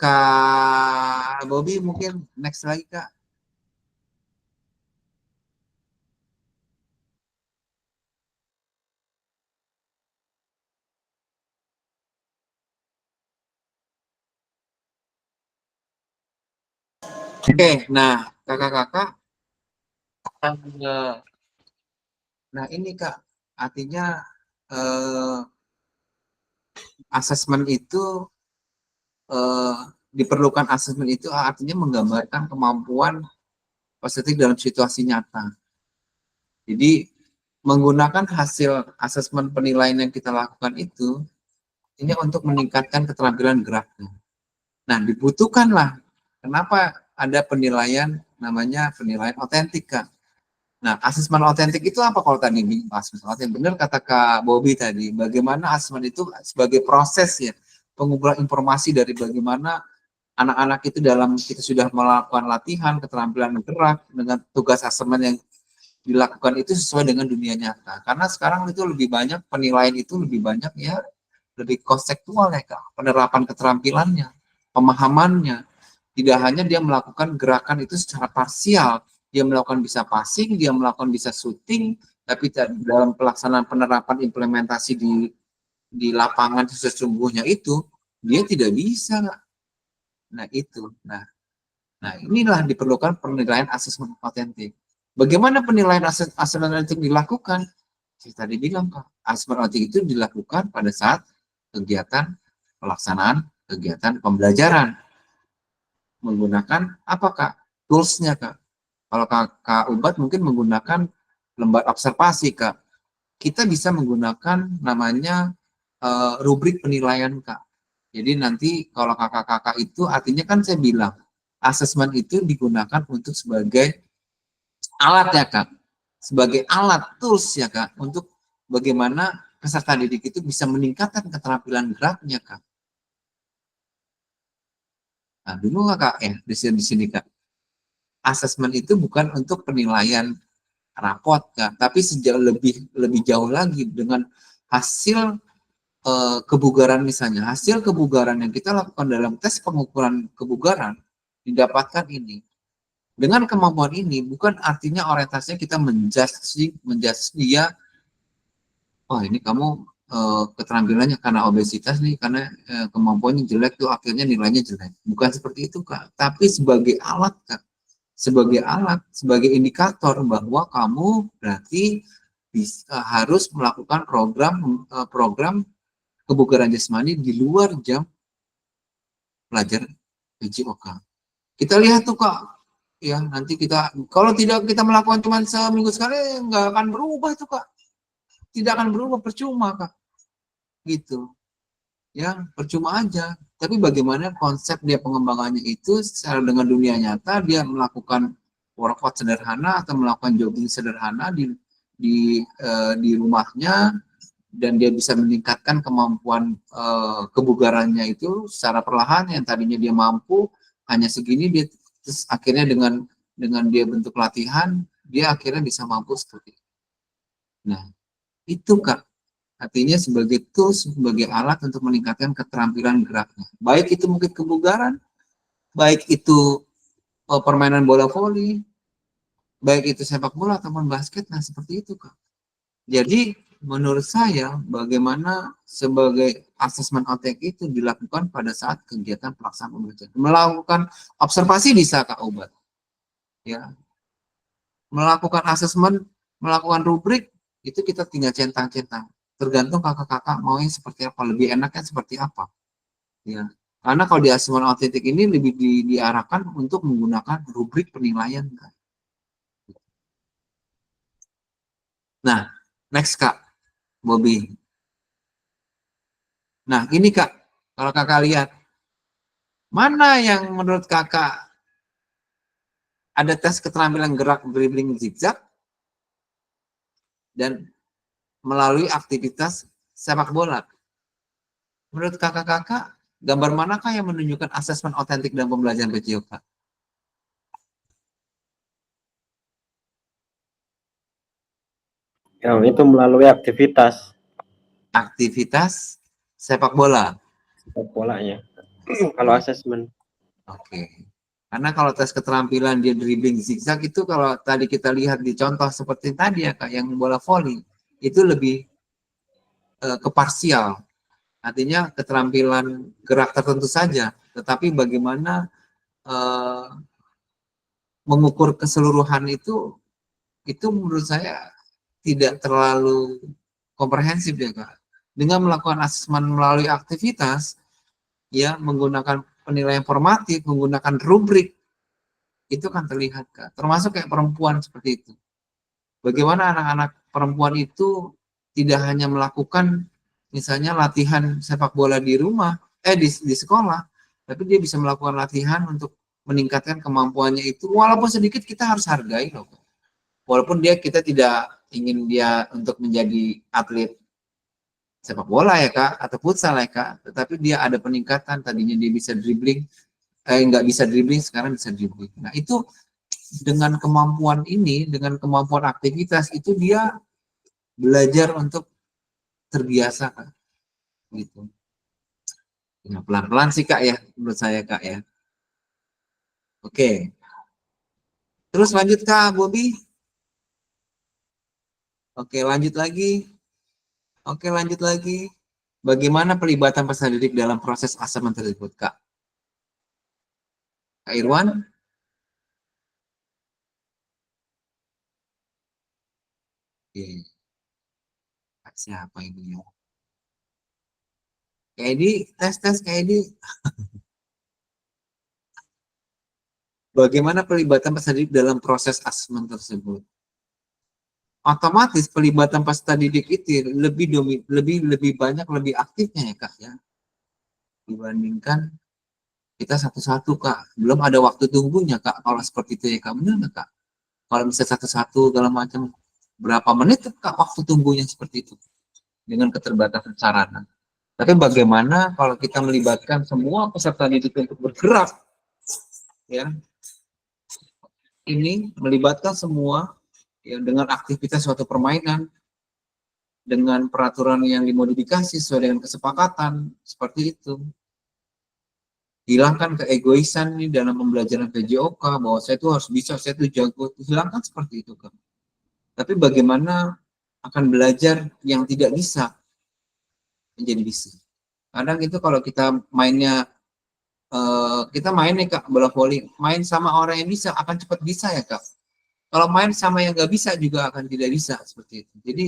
Kak Bobby mungkin next lagi Kak. Oke, nah kakak-kakak, nah ini Kak, artinya asesmen itu diperlukan asesmen itu artinya menggambarkan kemampuan positif dalam situasi nyata. Jadi menggunakan hasil asesmen penilaian yang kita lakukan itu ini untuk meningkatkan keterampilan geraknya. Nah, dibutuhkanlah kenapa ada penilaian namanya penilaian otentik, Kak. Nah, asesmen otentik itu apa kalau tadi asesmen otentik? Benar kata Kak Bobby tadi, bagaimana asesmen itu sebagai proses ya, pengumpulan informasi dari bagaimana anak-anak itu dalam kita sudah melakukan latihan keterampilan gerak dengan tugas asesmen yang dilakukan itu sesuai dengan dunia nyata. Karena sekarang itu lebih banyak penilaian itu lebih banyak ya lebih konseptual ya Kak, penerapan keterampilannya, pemahamannya. Tidak hanya dia melakukan gerakan itu secara parsial, dia melakukan bisa passing, dia melakukan bisa shooting, tapi dalam pelaksanaan penerapan implementasi di lapangan sesungguhnya itu dia tidak bisa. Nah itu, nah inilah diperlukan penilaian asesmen otentik. Bagaimana penilaian asesmen otentik dilakukan? Saya tadi bilang Kak, asesmen otentik itu dilakukan pada saat kegiatan pelaksanaan kegiatan pembelajaran menggunakan apa Kak? Toolsnya Kak. Kalau Kak Ubat mungkin menggunakan lembar observasi Kak. Kita bisa menggunakan namanya rubrik penilaian Kak. Jadi nanti kalau kakak-kakak itu artinya kan saya bilang asesmen itu digunakan untuk sebagai alat ya Kak. Sebagai alat tools ya Kak untuk bagaimana peserta didik itu bisa meningkatkan keterampilan geraknya Kak. Nah, dulu Kak ya di sini Kak. Asesmen itu bukan untuk penilaian rapot Kak, tapi sejauh lebih jauh lagi dengan hasil kebugaran misalnya. Hasil kebugaran yang kita lakukan dalam tes pengukuran kebugaran didapatkan ini. Dengan kemampuan ini bukan artinya orientasinya kita menjudge dia, oh ini kamu keterampilannya karena obesitas nih, karena kemampuannya jelek tuh akhirnya nilainya jelek. Bukan seperti itu Kak, tapi sebagai alat Kak. Sebagai alat, sebagai indikator bahwa kamu berarti harus melakukan program kebugaran jasmani di luar jam belajar PJOK. Kita lihat tuh Kak, ya nanti kita kalau tidak kita melakukan cuma seminggu sekali nggak akan berubah tuh Kak, tidak akan berubah, percuma Kak, gitu ya, percuma aja. Tapi bagaimana konsep dia pengembangannya itu secara dengan dunia nyata, dia melakukan workout sederhana atau melakukan jogging sederhana di rumahnya, dan dia bisa meningkatkan kemampuan kebugarannya itu secara perlahan. Yang tadinya dia mampu hanya segini, dia terus akhirnya dengan dia bentuk latihan dia akhirnya bisa mampu seperti itu. Nah itu Kak, artinya sebagai tools, sebagai alat untuk meningkatkan keterampilan geraknya, baik itu mungkin kebugaran, baik itu permainan bola voli, baik itu sepak bola ataupun basket. Nah seperti itu Kak. Jadi menurut saya bagaimana sebagai asesmen otentik itu dilakukan pada saat kegiatan pelaksanaan pembelajaran. Melakukan observasi bisa Kak Obat, ya. Melakukan asesmen, melakukan rubrik itu kita tinggal centang-centang. Tergantung kakak-kakak mau yang seperti apa, lebih enaknya seperti apa, ya. Karena kalau di asesmen otentik ini lebih diarahkan untuk menggunakan rubrik penilaian Kak. Nah, next Kak Bobby. Nah, ini Kak, kalau kakak lihat, mana yang menurut kakak ada tes keterampilan gerak dribbling zigzag dan melalui aktivitas sepak bola? Menurut kakak-kakak, gambar manakah yang menunjukkan asesmen otentik dalam pembelajaran PJOK? Yang itu melalui aktivitas sepak bola. sepak bolanya. Kalau asesmen. Oke. Karena kalau tes keterampilan dia dribbling zigzag itu kalau tadi kita lihat di contoh seperti tadi ya Kak, yang bola voli itu lebih ke parsial. Artinya keterampilan gerak tertentu saja, tetapi bagaimana mengukur keseluruhan itu menurut saya tidak terlalu komprehensif ya Kak. Dengan melakukan asesmen melalui aktivitas, ya menggunakan penilaian formatif, menggunakan rubrik, itu kan terlihat Kak. Termasuk kayak perempuan seperti itu. Bagaimana anak-anak perempuan itu tidak hanya melakukan misalnya latihan sepak bola di rumah, di sekolah, tapi dia bisa melakukan latihan untuk meningkatkan kemampuannya itu, walaupun sedikit kita harus hargai loh. Walaupun kita tidak ingin dia untuk menjadi atlet sepak bola ya Kak, atau futsal ya Kak, tetapi dia ada peningkatan, tadinya dia bisa dribbling, nggak bisa dribbling, sekarang bisa dribbling. Nah itu dengan kemampuan ini, dengan kemampuan aktivitas itu dia belajar untuk terbiasa Kak, gitu. Nah, pelan-pelan sih Kak ya, menurut saya Kak ya. Oke. Terus lanjut Kak Bobby. Oke, lanjut lagi. Oke, lanjut lagi. Bagaimana pelibatan peserta didik dalam proses asesmen tersebut, Kak? Kak Irwan? Oke. Kak siapa ini ya? Kak Edi, tes Kak Edi. Bagaimana pelibatan peserta didik dalam proses asesmen tersebut? Otomatis pelibatan peserta didik itu lebih banyak, lebih aktifnya ya Kak ya, dibandingkan kita satu-satu Kak. Belum ada waktu tunggunya Kak. Kalau seperti itu ya Kak, benar nggak Kak? Kalau bisa satu-satu segala macam, berapa menit Kak waktu tunggunya seperti itu dengan keterbatasan sarana. Tapi bagaimana kalau kita melibatkan semua peserta didik untuk bergerak, ya? Ini melibatkan semua ya, dengan aktivitas suatu permainan, dengan peraturan yang dimodifikasi sesuai dengan kesepakatan, seperti itu. Hilangkan keegoisan nih dalam pembelajaran PJOK, bahwa saya itu harus bisa, saya itu jago, hilangkan seperti itu kan. Tapi bagaimana akan belajar yang tidak bisa menjadi bisa. Kadang itu kalau kita mainnya, kita main nih Kak, bola voli, main sama orang yang bisa akan cepat bisa ya Kak. Kalau main sama yang nggak bisa juga akan tidak bisa seperti itu. Jadi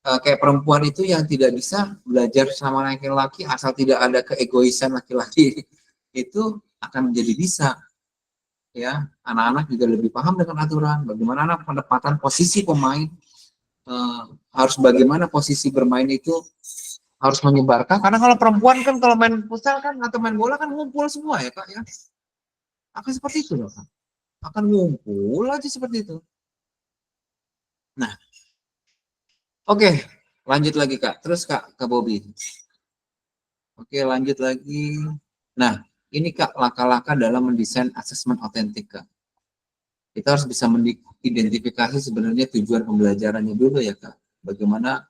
kayak perempuan itu yang tidak bisa belajar sama laki-laki asal tidak ada keegoisan laki-laki itu akan menjadi bisa. Ya, anak-anak juga lebih paham dengan aturan. Bagaimana anak penempatan posisi pemain, harus bagaimana posisi bermain itu harus menyebarkan. Karena kalau perempuan kan kalau main futsal kan atau main bola kan ngumpul semua ya Kak ya. Akan seperti itu loh Kak. Akan ngumpul aja seperti itu. Nah, oke, lanjut lagi Kak. Terus Kak ke Bobby. Oke, lanjut lagi. Nah, ini Kak langkah-langkah dalam mendesain asesmen otentik Kak. Kita harus bisa mengidentifikasi sebenarnya tujuan pembelajarannya dulu ya Kak. Bagaimana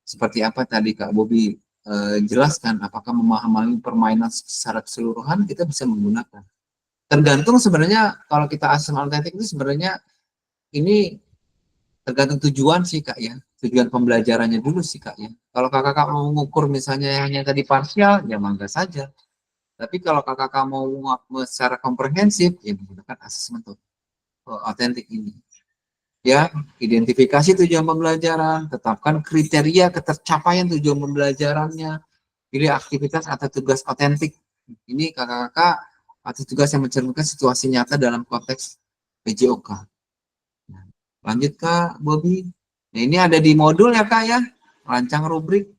seperti apa tadi Kak Bobby jelaskan, apakah memahami permainan secara keseluruhan kita bisa menggunakan. Tergantung sebenarnya kalau kita asesmen otentik itu sebenarnya ini tergantung tujuan sih Kak ya. Tujuan pembelajarannya dulu sih Kak ya. Kalau kakak mau mengukur misalnya hanya tadi parsial, ya mangga saja. Tapi kalau kakak mau secara komprehensif, ya menggunakan asesmen otentik ini. Ya, identifikasi tujuan pembelajaran, tetapkan kriteria ketercapaian tujuan pembelajarannya, pilih aktivitas atau tugas otentik. Ini kakak-kakak atau tugas yang mencerminkan situasi nyata dalam konteks PJOK. Lanjut Kak Bobby. Nah, ini ada di modul ya Kak ya, rancang rubrik.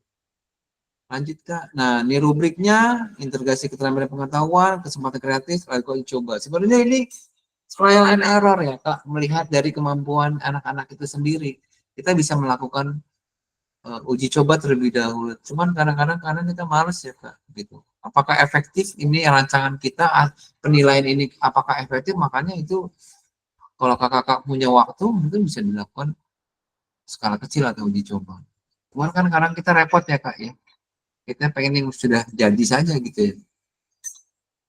Lanjut Kak. Nah, ini rubriknya, integrasi keterampilan pengetahuan, kesempatan kreatif, lalu coba. Sebenarnya ini trial and error ya Kak, melihat dari kemampuan anak-anak itu sendiri. Kita bisa melakukan uji coba terlebih dahulu. Cuman kadang-kadang kita males ya Kak, gitu. Apakah efektif ini rancangan kita, penilaian ini apakah efektif, makanya itu kalau kakak punya waktu mungkin bisa dilakukan skala kecil atau uji coba. Cuman kan kadang kita repot ya Kak ya. Kita pengen yang sudah jadi saja gitu ya.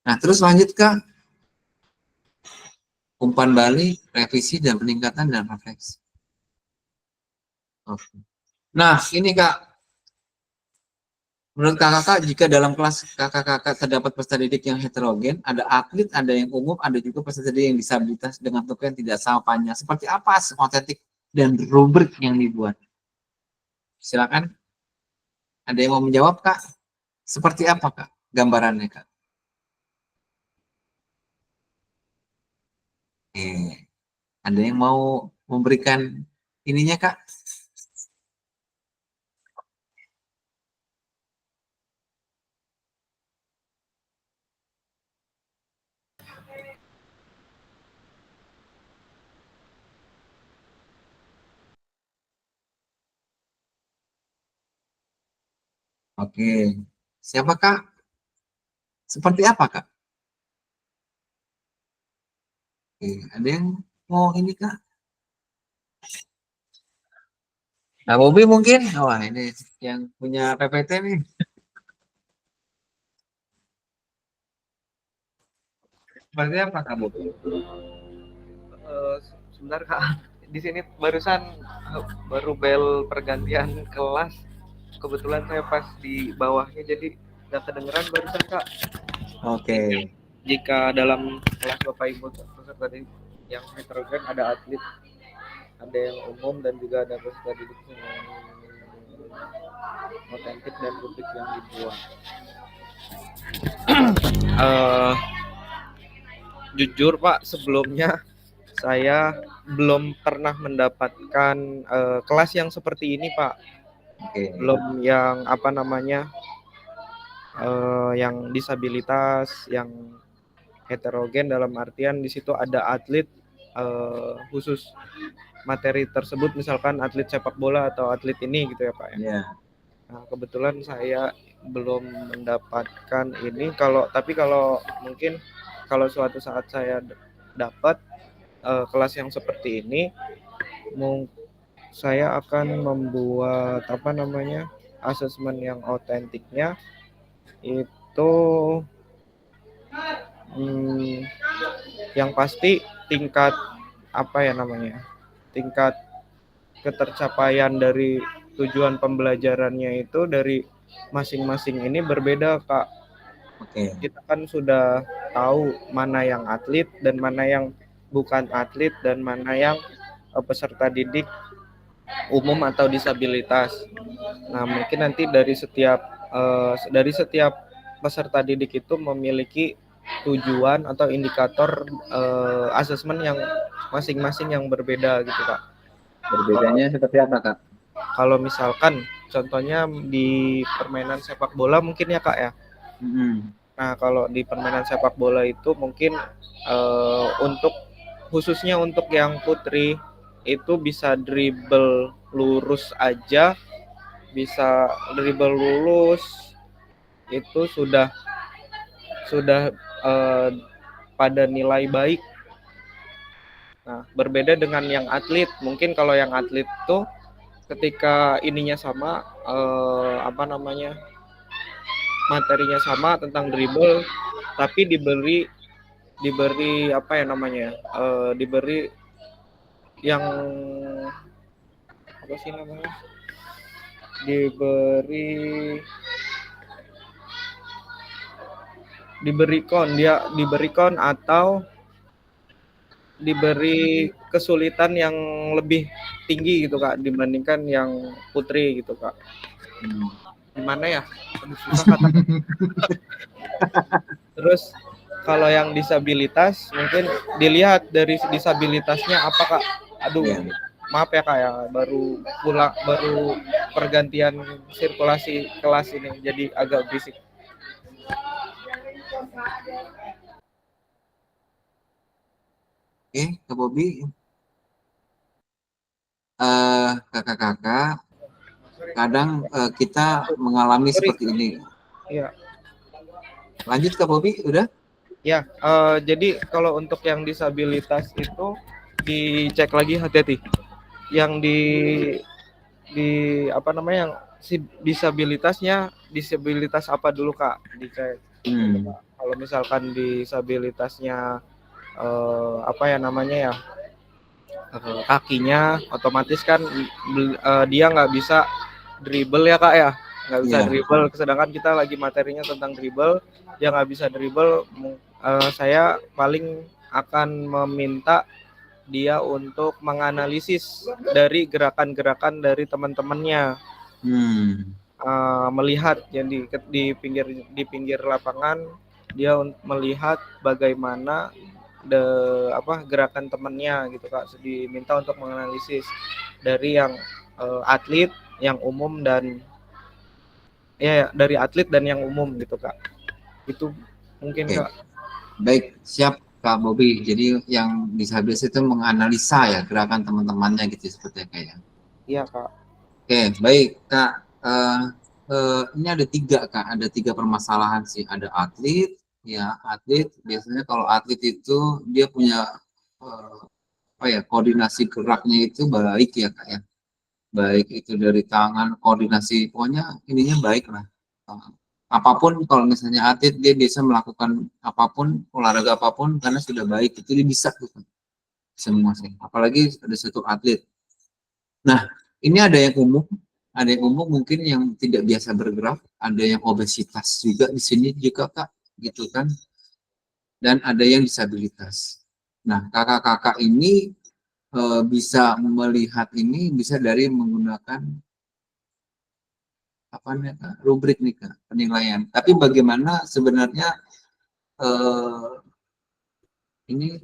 Nah, terus lanjut Kak. Umpan balik, revisi, dan peningkatan dan refleksi. Oke. Nah, ini Kak. Menurut kakak, jika dalam kelas kakak terdapat peserta didik yang heterogen, ada atlet, ada yang umum, ada juga peserta didik yang disabilitas dengan tujuan tidak sama panjang. Seperti apa otentik dan rubrik yang dibuat? Silakan. Ada yang mau menjawab, Kak? Seperti apa, Kak? Gambarannya, Kak? Ada yang mau memberikan ininya, Kak? Oke. Siapa, Kak? Seperti apa, Kak? Oke. Ada yang mau ini, Kak? Nah, Bobi mungkin? Wah, ini yang punya PPT nih. Seperti apa, Kak Bobi? Sebentar Kak, di sini barusan baru bel pergantian kelas. Kebetulan saya pas di bawahnya jadi nggak kedengeran barusan Kak. Oke. Jika dalam kelas Bapak Ibu peserta didik yang heterogen ada atlet, ada yang umum dan juga ada peserta didik yang otentik dan rubrik yang dibuat. Jujur Pak, sebelumnya saya belum pernah mendapatkan kelas yang seperti ini Pak. Oke. Belum yang apa namanya yang disabilitas, yang heterogen dalam artian di situ ada atlet khusus materi tersebut, misalkan atlet sepak bola atau atlet ini gitu ya Pak ya. Yeah. Nah, kebetulan saya belum mendapatkan ini. Tapi kalau mungkin kalau suatu saat saya dapat kelas yang seperti ini, saya akan membuat apa namanya asesmen yang otentiknya itu yang pasti tingkat apa ya namanya, tingkat ketercapaian dari tujuan pembelajarannya itu dari masing-masing ini berbeda Kak. Oke. Kita kan sudah tahu mana yang atlet dan mana yang bukan atlet dan mana yang peserta didik umum atau disabilitas. Nah, mungkin nanti dari setiap peserta didik itu memiliki tujuan atau indikator asesmen yang masing-masing yang berbeda gitu Kak. Berbedanya seperti apa, Kak? Kalau misalkan contohnya di permainan sepak bola mungkin ya Kak ya. Nah, kalau di permainan sepak bola itu mungkin khususnya untuk yang putri itu bisa dribble lurus aja, bisa dribble lurus itu sudah pada nilai baik. Nah, berbeda dengan yang atlet. Mungkin kalau yang atlet tuh ketika ininya sama materinya sama tentang dribble, tapi diberi apa ya namanya? Diberi yang apa sih namanya? Diberikan atau diberi kesulitan yang lebih tinggi gitu Kak dibandingkan yang putri gitu Kak. Gimana ya? Susah kata. Terus kalau yang disabilitas mungkin dilihat dari disabilitasnya apa Kak. Maaf ya Kak ya, baru pergantian sirkulasi kelas ini jadi agak berisik. Oke, Kak Bobi. Kakak-kakak, kadang kita mengalami seperti ini. Iya. Lanjut Kak Bobi, udah? Ya, jadi kalau untuk yang disabilitas itu dicek lagi hati-hati. Yang di apa namanya yang disabilitasnya disabilitas apa dulu Kak dicek. Kalau misalkan disabilitasnya apa ya namanya ya kakinya otomatis kan dia nggak bisa dribble ya Kak ya. nggak bisa Iya. dribble, sedangkan kita lagi materinya tentang dribble, dia nggak bisa dribble, saya paling akan meminta dia untuk menganalisis dari gerakan-gerakan dari teman-temannya, melihat jadi di pinggir lapangan dia melihat bagaimana gerakan temannya gitu Kak, diminta untuk menganalisis dari yang atlet, yang umum dan dari atlet dan yang umum gitu Kak. Itu mungkin Kak. Baik, siap Kak Bobi. Jadi yang disabilitas itu menganalisa ya gerakan teman-temannya gitu seperti kayak. Iya Kak. Oke, baik Kak. Ini ada 3 Kak, ada 3 permasalahan sih. Ada atlet, ya atlet. Biasanya kalau atlet itu dia punya koordinasi geraknya itu baik ya Kak ya. Baik itu dari tangan, koordinasi, pokoknya ininya baik lah. Apapun kalau misalnya atlet dia bisa melakukan apapun, olahraga apapun karena sudah baik, itu dia bisa gitu. Semua sih. Apalagi ada satu atlet. Nah, ini ada yang umum mungkin yang tidak biasa bergerak, ada yang obesitas juga di sini juga Kak, gitu kan. Dan ada yang disabilitas. Nah, kakak-kakak ini bisa melihat ini bisa dari menggunakan rubrik nih Kak, penilaian. Tapi bagaimana sebenarnya ini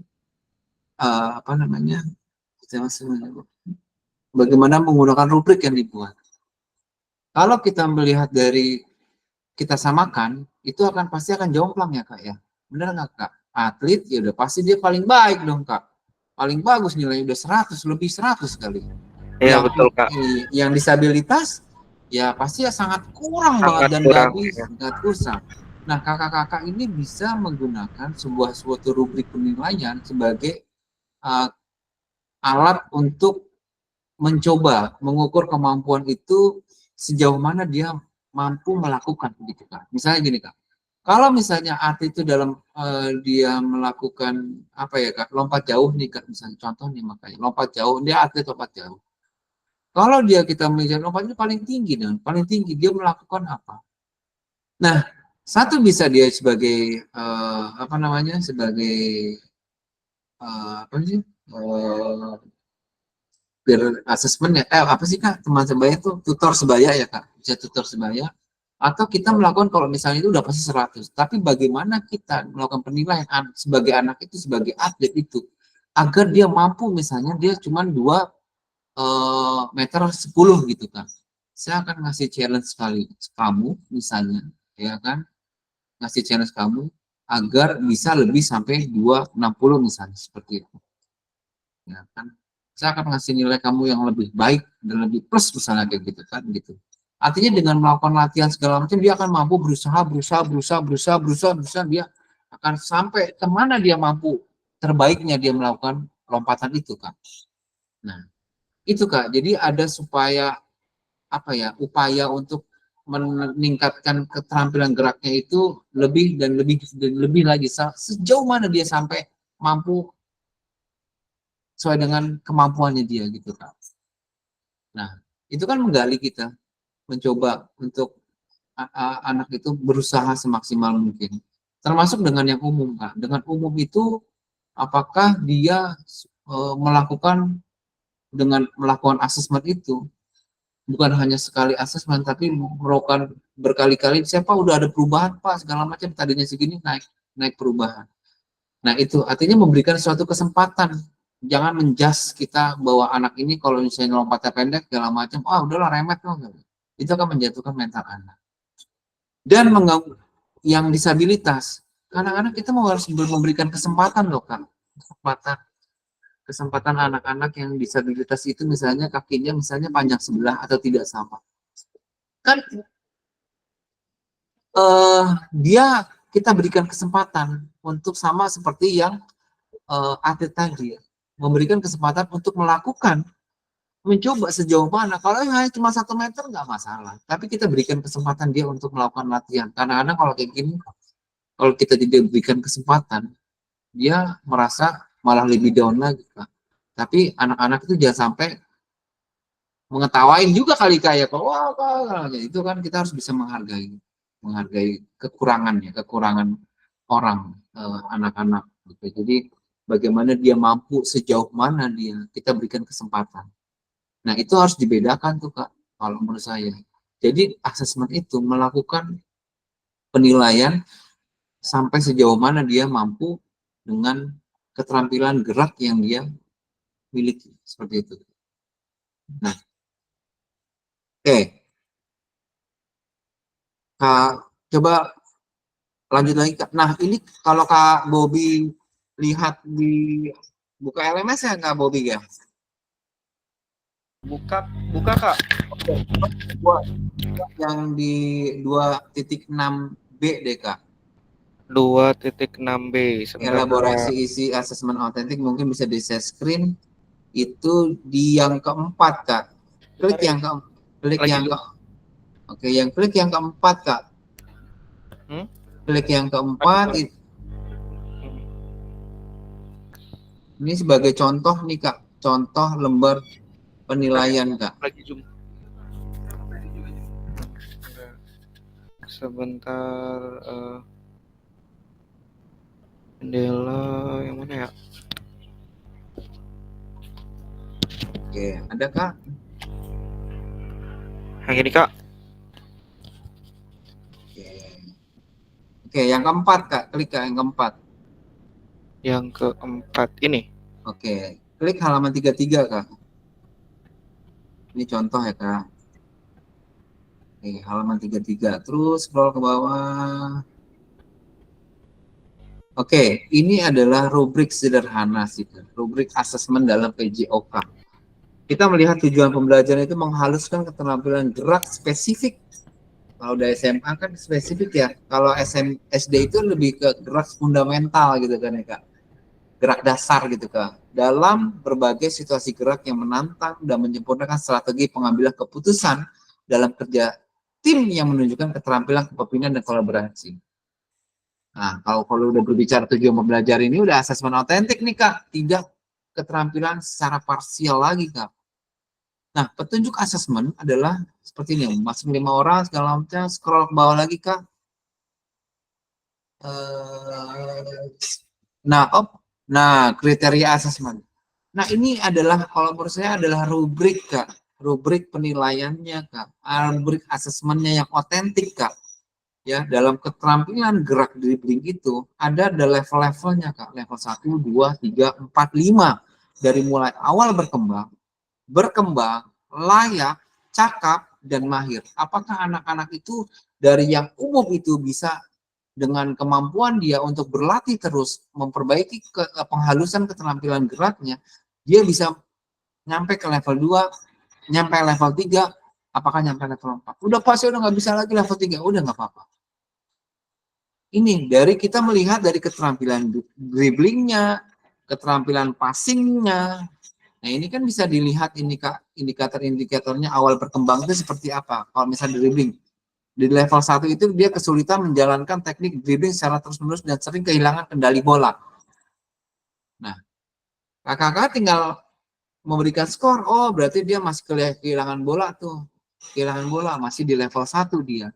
bagaimana menggunakan rubrik yang dibuat. Kalau kita melihat dari kita samakan, itu pasti akan jomplang ya Kak ya. Benar nggak Kak? Atlet ya udah pasti dia paling baik dong Kak. Paling bagus nilainya udah 100, lebih 100 kali. Iya betul Kak. Yang disabilitas ya pasti ya sangat kurang banget dan nggak usah. Nah, kakak-kakak ini bisa menggunakan suatu rubrik penilaian sebagai alat untuk mencoba mengukur kemampuan itu sejauh mana dia mampu melakukan gitu Kak. Misalnya gini Kak. Kalau misalnya atlet itu dalam dia melakukan Kak, lompat jauh nih Kak, misalnya contoh nih makanya lompat jauh, dia atlet lompat jauh. Kalau kita melihat lompatnya paling tinggi dia melakukan apa? Nah, satu bisa dia sebagai sebagai asesmen ya, apa sih Kak, teman sebaya itu tutor sebaya ya Kak, bisa tutor sebaya, atau kita melakukan kalau misalnya itu udah pasti 100, tapi bagaimana kita melakukan penilaian sebagai anak itu, sebagai atlet itu, agar dia mampu misalnya dia cuma 2 meter 10 gitu kan. Saya akan ngasih challenge sekali kamu misalnya, ya kan, ngasih challenge kamu agar bisa lebih sampai 260 misalnya seperti itu. Ya kan, saya akan ngasih nilai kamu yang lebih baik dan lebih plus misalnya kayak gitu kan gitu. Artinya dengan melakukan latihan segala macam dia akan mampu berusaha dia akan sampai kemana dia mampu terbaiknya dia melakukan lompatan itu kan. Nah, itu Kak, jadi ada upaya untuk meningkatkan keterampilan geraknya itu lebih dan lebih lagi sejauh mana dia sampai mampu sesuai dengan kemampuannya dia gitu Kak. Nah, itu kan menggali kita mencoba untuk anak itu berusaha semaksimal mungkin. Termasuk dengan yang umum Kak. Dengan umum itu apakah dia melakukan asesmen itu bukan hanya sekali asesmen tapi melakukan berkali-kali, siapa udah ada perubahan Pak segala macam, tadinya segini naik perubahan. Nah, itu artinya memberikan suatu kesempatan. Jangan menjas kita bahwa anak ini kalau misalnya lompatnya pendek segala macam, udahlah remet loh. Itu akan menjatuhkan mental anak. Dan yang disabilitas, anak-anak kita harus memberikan kesempatan loh Kak. Kesempatan anak-anak yang disabilitas itu misalnya kakinya misalnya panjang sebelah atau tidak sama. Kan dia kita berikan kesempatan untuk sama seperti yang atlet tadi, memberikan kesempatan untuk mencoba sejauh mana. Kalau hanya cuma 1 meter nggak masalah, tapi kita berikan kesempatan dia untuk melakukan latihan. Kadang-kadang kalau kayak gini, kalau kita tidak berikan kesempatan, dia merasa malah lebih down lagi Kak. Tapi anak-anak itu jangan sampai mengetawain juga kali kayak wah itu kan kita harus bisa menghargai kekurangan orang, anak-anak gitu. Jadi bagaimana dia mampu, sejauh mana kita berikan kesempatan. Nah itu harus dibedakan tuh Kak kalau menurut saya. Jadi asesmen itu melakukan penilaian sampai sejauh mana dia mampu dengan keterampilan gerak yang dia miliki, seperti itu. Nah, oke. Kak, coba lanjut lagi Kak. Nah, ini kalau Kak Bobby lihat di buka LMS ya Kak Bobby ya? Buka Kak. Yang di 2.6B deh Kak. 2.6B. Elaborasi isi asesmen autentik mungkin bisa di share screen. Itu di yang keempat Kak. Klik yang keempat Kak. Klik yang keempat. Ini sebagai contoh nih Kak, contoh lembar penilaian Kak. Lagi zoom. Sebentar, jendela yang mana ya? Oke, ada Kak? Yang ini Kak. Oke, yang keempat Kak, klik Kak yang keempat. Yang keempat ini. Oke, klik halaman 33 Kak. Ini contoh ya Kak. Oke, halaman 33. Terus scroll ke bawah. Oke, ini adalah rubrik sederhana sih Kak. Rubrik asesmen dalam PJOK. Kita melihat tujuan pembelajaran itu menghaluskan keterampilan gerak spesifik. Kalau udah SMA kan spesifik ya. Kalau SD itu lebih ke gerak fundamental gitu kan ya Kak. Gerak dasar gitu Kak. Dalam berbagai situasi gerak yang menantang dan menyempurnakan strategi pengambilan keputusan dalam kerja tim yang menunjukkan keterampilan kepemimpinan dan kolaborasi. Nah, kalau udah berbicara tujuan pembelajaran ini udah asesmen autentik nih Kak. Tidak keterampilan secara parsial lagi Kak. Nah, petunjuk asesmen adalah seperti ini, masuk 5 orang segala macam, scroll ke bawah lagi Kak. Nah, kriteria asesmen. Nah, ini adalah kalau menurut saya adalah rubrik Kak, rubrik penilaiannya Kak, rubrik asesmennya yang otentik Kak. Ya, dalam keterampilan gerak dribbling itu ada level-levelnya Kak, level 1, 2, 3, 4, 5. Dari mulai awal berkembang, layak, cakap, dan mahir. Apakah anak-anak itu dari yang umum itu bisa dengan kemampuan dia untuk berlatih terus, memperbaiki penghalusan keterampilan geraknya, dia bisa nyampe ke level 2, nyampe level 3, apakah nyampe level 4? Udah pasti udah nggak bisa lagi level 3, udah nggak apa-apa. Ini dari kita melihat dari keterampilan dribblingnya, keterampilan passingnya. Nah ini kan bisa dilihat ini Kak, indikator-indikatornya awal berkembang itu seperti apa. Kalau misalnya dribbling, di level 1 itu dia kesulitan menjalankan teknik dribbling secara terus-menerus dan sering kehilangan kendali bola. Nah, kakak tinggal memberikan skor, oh berarti dia masih kehilangan bola tuh. Kehilangan bola, masih di level 1 dia.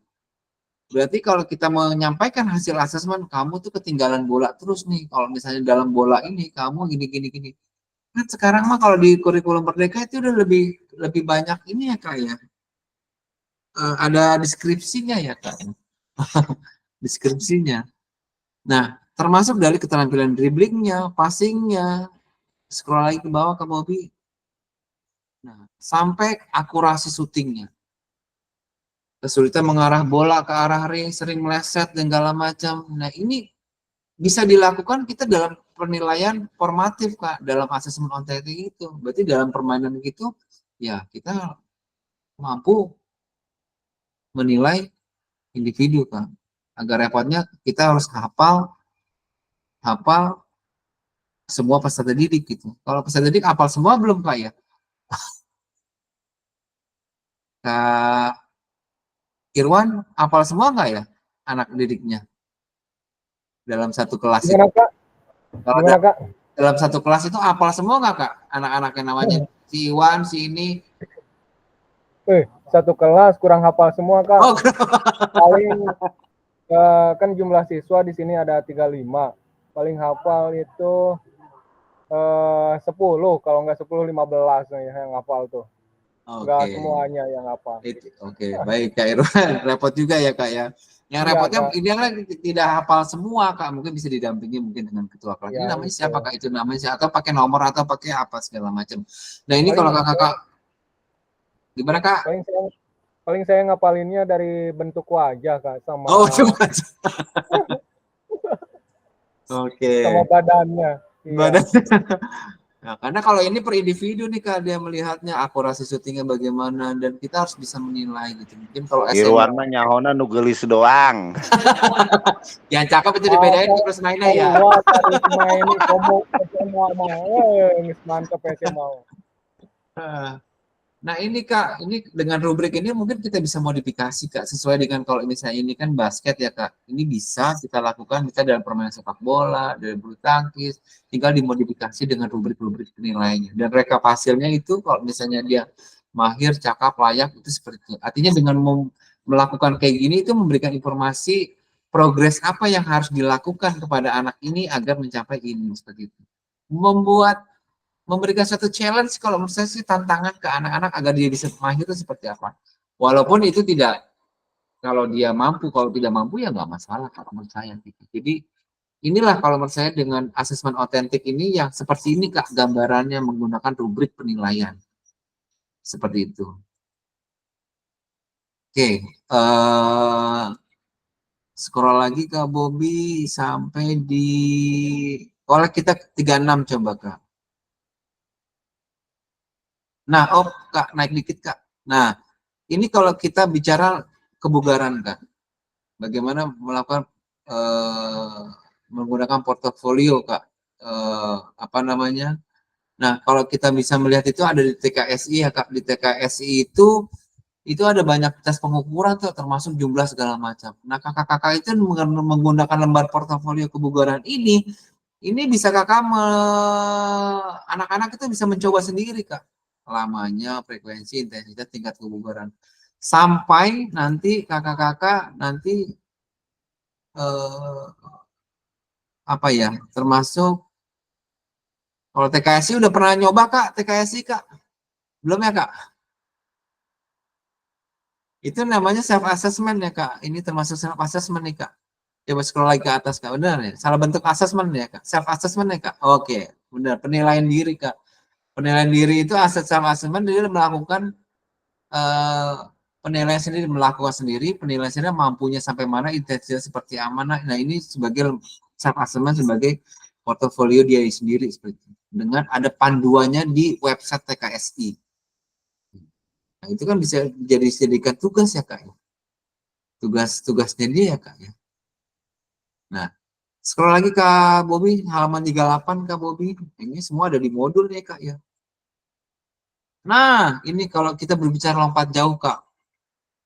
Berarti kalau kita menyampaikan hasil asesmen, kamu tuh ketinggalan bola terus nih. Kalau misalnya dalam bola ini, kamu gini. Kan sekarang mah kalau di kurikulum Merdeka itu udah lebih banyak ini ya Kak ya. Ada deskripsinya ya Kak. Deskripsinya. Nah, termasuk dari keterampilan dribblingnya, passingnya, scroll lagi ke bawah ke Bobby. Nah, sampai akurasi syutingnya. Kesulitan mengarah bola ke arah ring, sering meleset dan segala macam. Nah, ini bisa dilakukan kita dalam penilaian formatif Kak, dalam asesmen autentik itu. Berarti dalam permainan gitu, ya kita mampu menilai individu Kak. Agak repotnya kita harus hafal semua peserta didik gitu. Kalau peserta didik hafal semua belum Kak ya? Kak Irwan hafal semua nggak ya anak didiknya dalam satu kelas itu? Kalau dalam satu kelas itu hafal semua nggak Kak anak-anak yang namanya si Iwan, si ini? Satu kelas kurang hafal semua, Kak. Oh, Paling kan jumlah siswa di sini ada 35. Paling hafal itu 10, kalau nggak 10 15 yang hafal tuh. Nggak oke. semuanya yang hafal. Oke, baik Kak Irwan. Repot juga ya Kak ya. Yang Iya, repotnya Kak. ini kan tidak hafal semua Kak. Mungkin bisa didampingi mungkin dengan ketua kelas. Ini Ya, namanya itu. siapa Kak? Itu namanya siapa? Atau pakai nomor atau pakai apa segala macam. Nah ini Paling kalau kakak gimana Kak? paling saya ngapalinnya dari bentuk wajah, Kak, Oh, cuma oke. sama badannya. Iya. Badan. Nah, karena kalau ini per individu nih Kak, dia melihatnya akurasi syutingnya bagaimana dan kita harus bisa menilai gitu. Mungkin kalau Irwan SMA mah nyahona nu geulis doang. yang cakep itu dibedain terus mainnya ya. Wah, harus main komo SMA mah. Geus mantep SMA. Nah ini Kak, ini dengan rubrik ini mungkin kita bisa modifikasi Kak, sesuai dengan kalau misalnya ini kan basket ya Kak, ini bisa kita lakukan kita dalam permainan sepak bola, dalam bulu tangkis, tinggal dimodifikasi dengan rubrik-rubrik penilaiannya. Dan rekap hasilnya itu kalau misalnya dia mahir, cakap, layak, itu seperti itu. Artinya dengan melakukan kayak gini itu memberikan informasi progres apa yang harus dilakukan kepada anak ini agar mencapai ini, seperti itu. Memberikan satu challenge kalau menurut saya sih tantangan ke anak-anak agar dia bisa mahir itu seperti apa. Walaupun itu tidak, kalau dia mampu, kalau tidak mampu ya nggak masalah kalau menurut saya. Jadi inilah kalau menurut saya dengan asesmen otentik ini yang seperti ini Kak gambarannya menggunakan rubrik penilaian. Seperti itu. Oke, scroll lagi Kak Bobby sampai di oleh kita 36 coba Kak. Nah, oh Kak, naik dikit Kak. Nah, ini kalau kita bicara kebugaran Kak, bagaimana melakukan menggunakan portofolio Kak, apa namanya? Nah, kalau kita bisa melihat itu ada di TKSI ya Kak, di TKSI itu ada banyak tes pengukuran tuh, termasuk jumlah segala macam. Nah, kakak-kakak itu menggunakan lembar portofolio kebugaran ini bisa kakak anak-anak itu bisa mencoba sendiri Kak, lamanya, frekuensi, intensitas, tingkat kebugaran, sampai nanti kakak-kakak nanti apa ya, termasuk kalau TKSI udah pernah nyoba Kak, TKSI Kak? Belum ya Kak? Itu namanya self assessment ya Kak. Ini termasuk self assessment nih Kak. Coba scroll lagi ke atas Kak. Benar ya? Salah bentuk assessment ya Kak. Self assessment ya Kak. Oke, benar. Penilaian diri Kak. Penilaian diri itu self assessment, dia melakukan penilaian sendiri, melakukan sendiri, penilaian sendiri mampunya sampai mana, intensitas seperti mana. Nah ini sebagai self assessment sebagai portofolio dia sendiri seperti itu. Dengan ada panduannya di website TKSI. Nah itu kan bisa jadi sedikit tugas ya Kak. Tugas-tugasnya dia ya Kak ya. Nah, scroll lagi Kak Bobby, halaman 38 Kak Bobby. Ini semua ada di modul ya Kak ya. Nah, ini kalau kita berbicara lompat jauh Kak.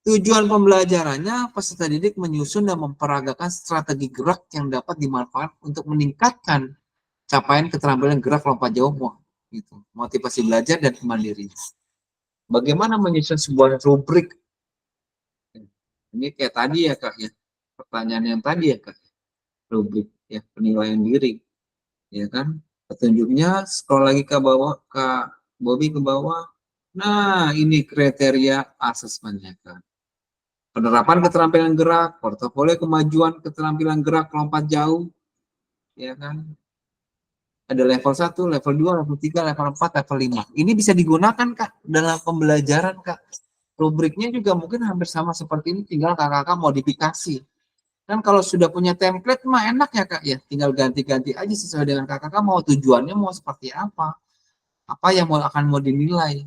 Tujuan pembelajarannya, peserta didik menyusun dan memperagakan strategi gerak yang dapat dimanfaatkan untuk meningkatkan capaian keterampilan gerak lompat jauh, gitu. Motivasi belajar dan kemandirian. Bagaimana menyusun sebuah rubrik? Ini kayak tadi ya Kak ya. Pertanyaan yang tadi ya Kak. Rubrik ya, penilaian diri. Ya kan? Petunjuknya scroll lagi ke bawah, Kak Bobby ke bawah. Nah, ini kriteria asesmennya Kak. Penerapan keterampilan gerak, portofolio kemajuan keterampilan gerak lompat jauh. Ya kan? Ada level 1, level 2, level 3, level 4, level 5. Ini bisa digunakan Kak dalam pembelajaran Kak. Rubriknya juga mungkin hampir sama seperti ini, tinggal kakak-kakak modifikasi. Kan kalau sudah punya template mah enak ya Kak ya, tinggal ganti-ganti aja sesuai dengan kakak-kakak mau tujuannya mau seperti apa yang akan dinilai.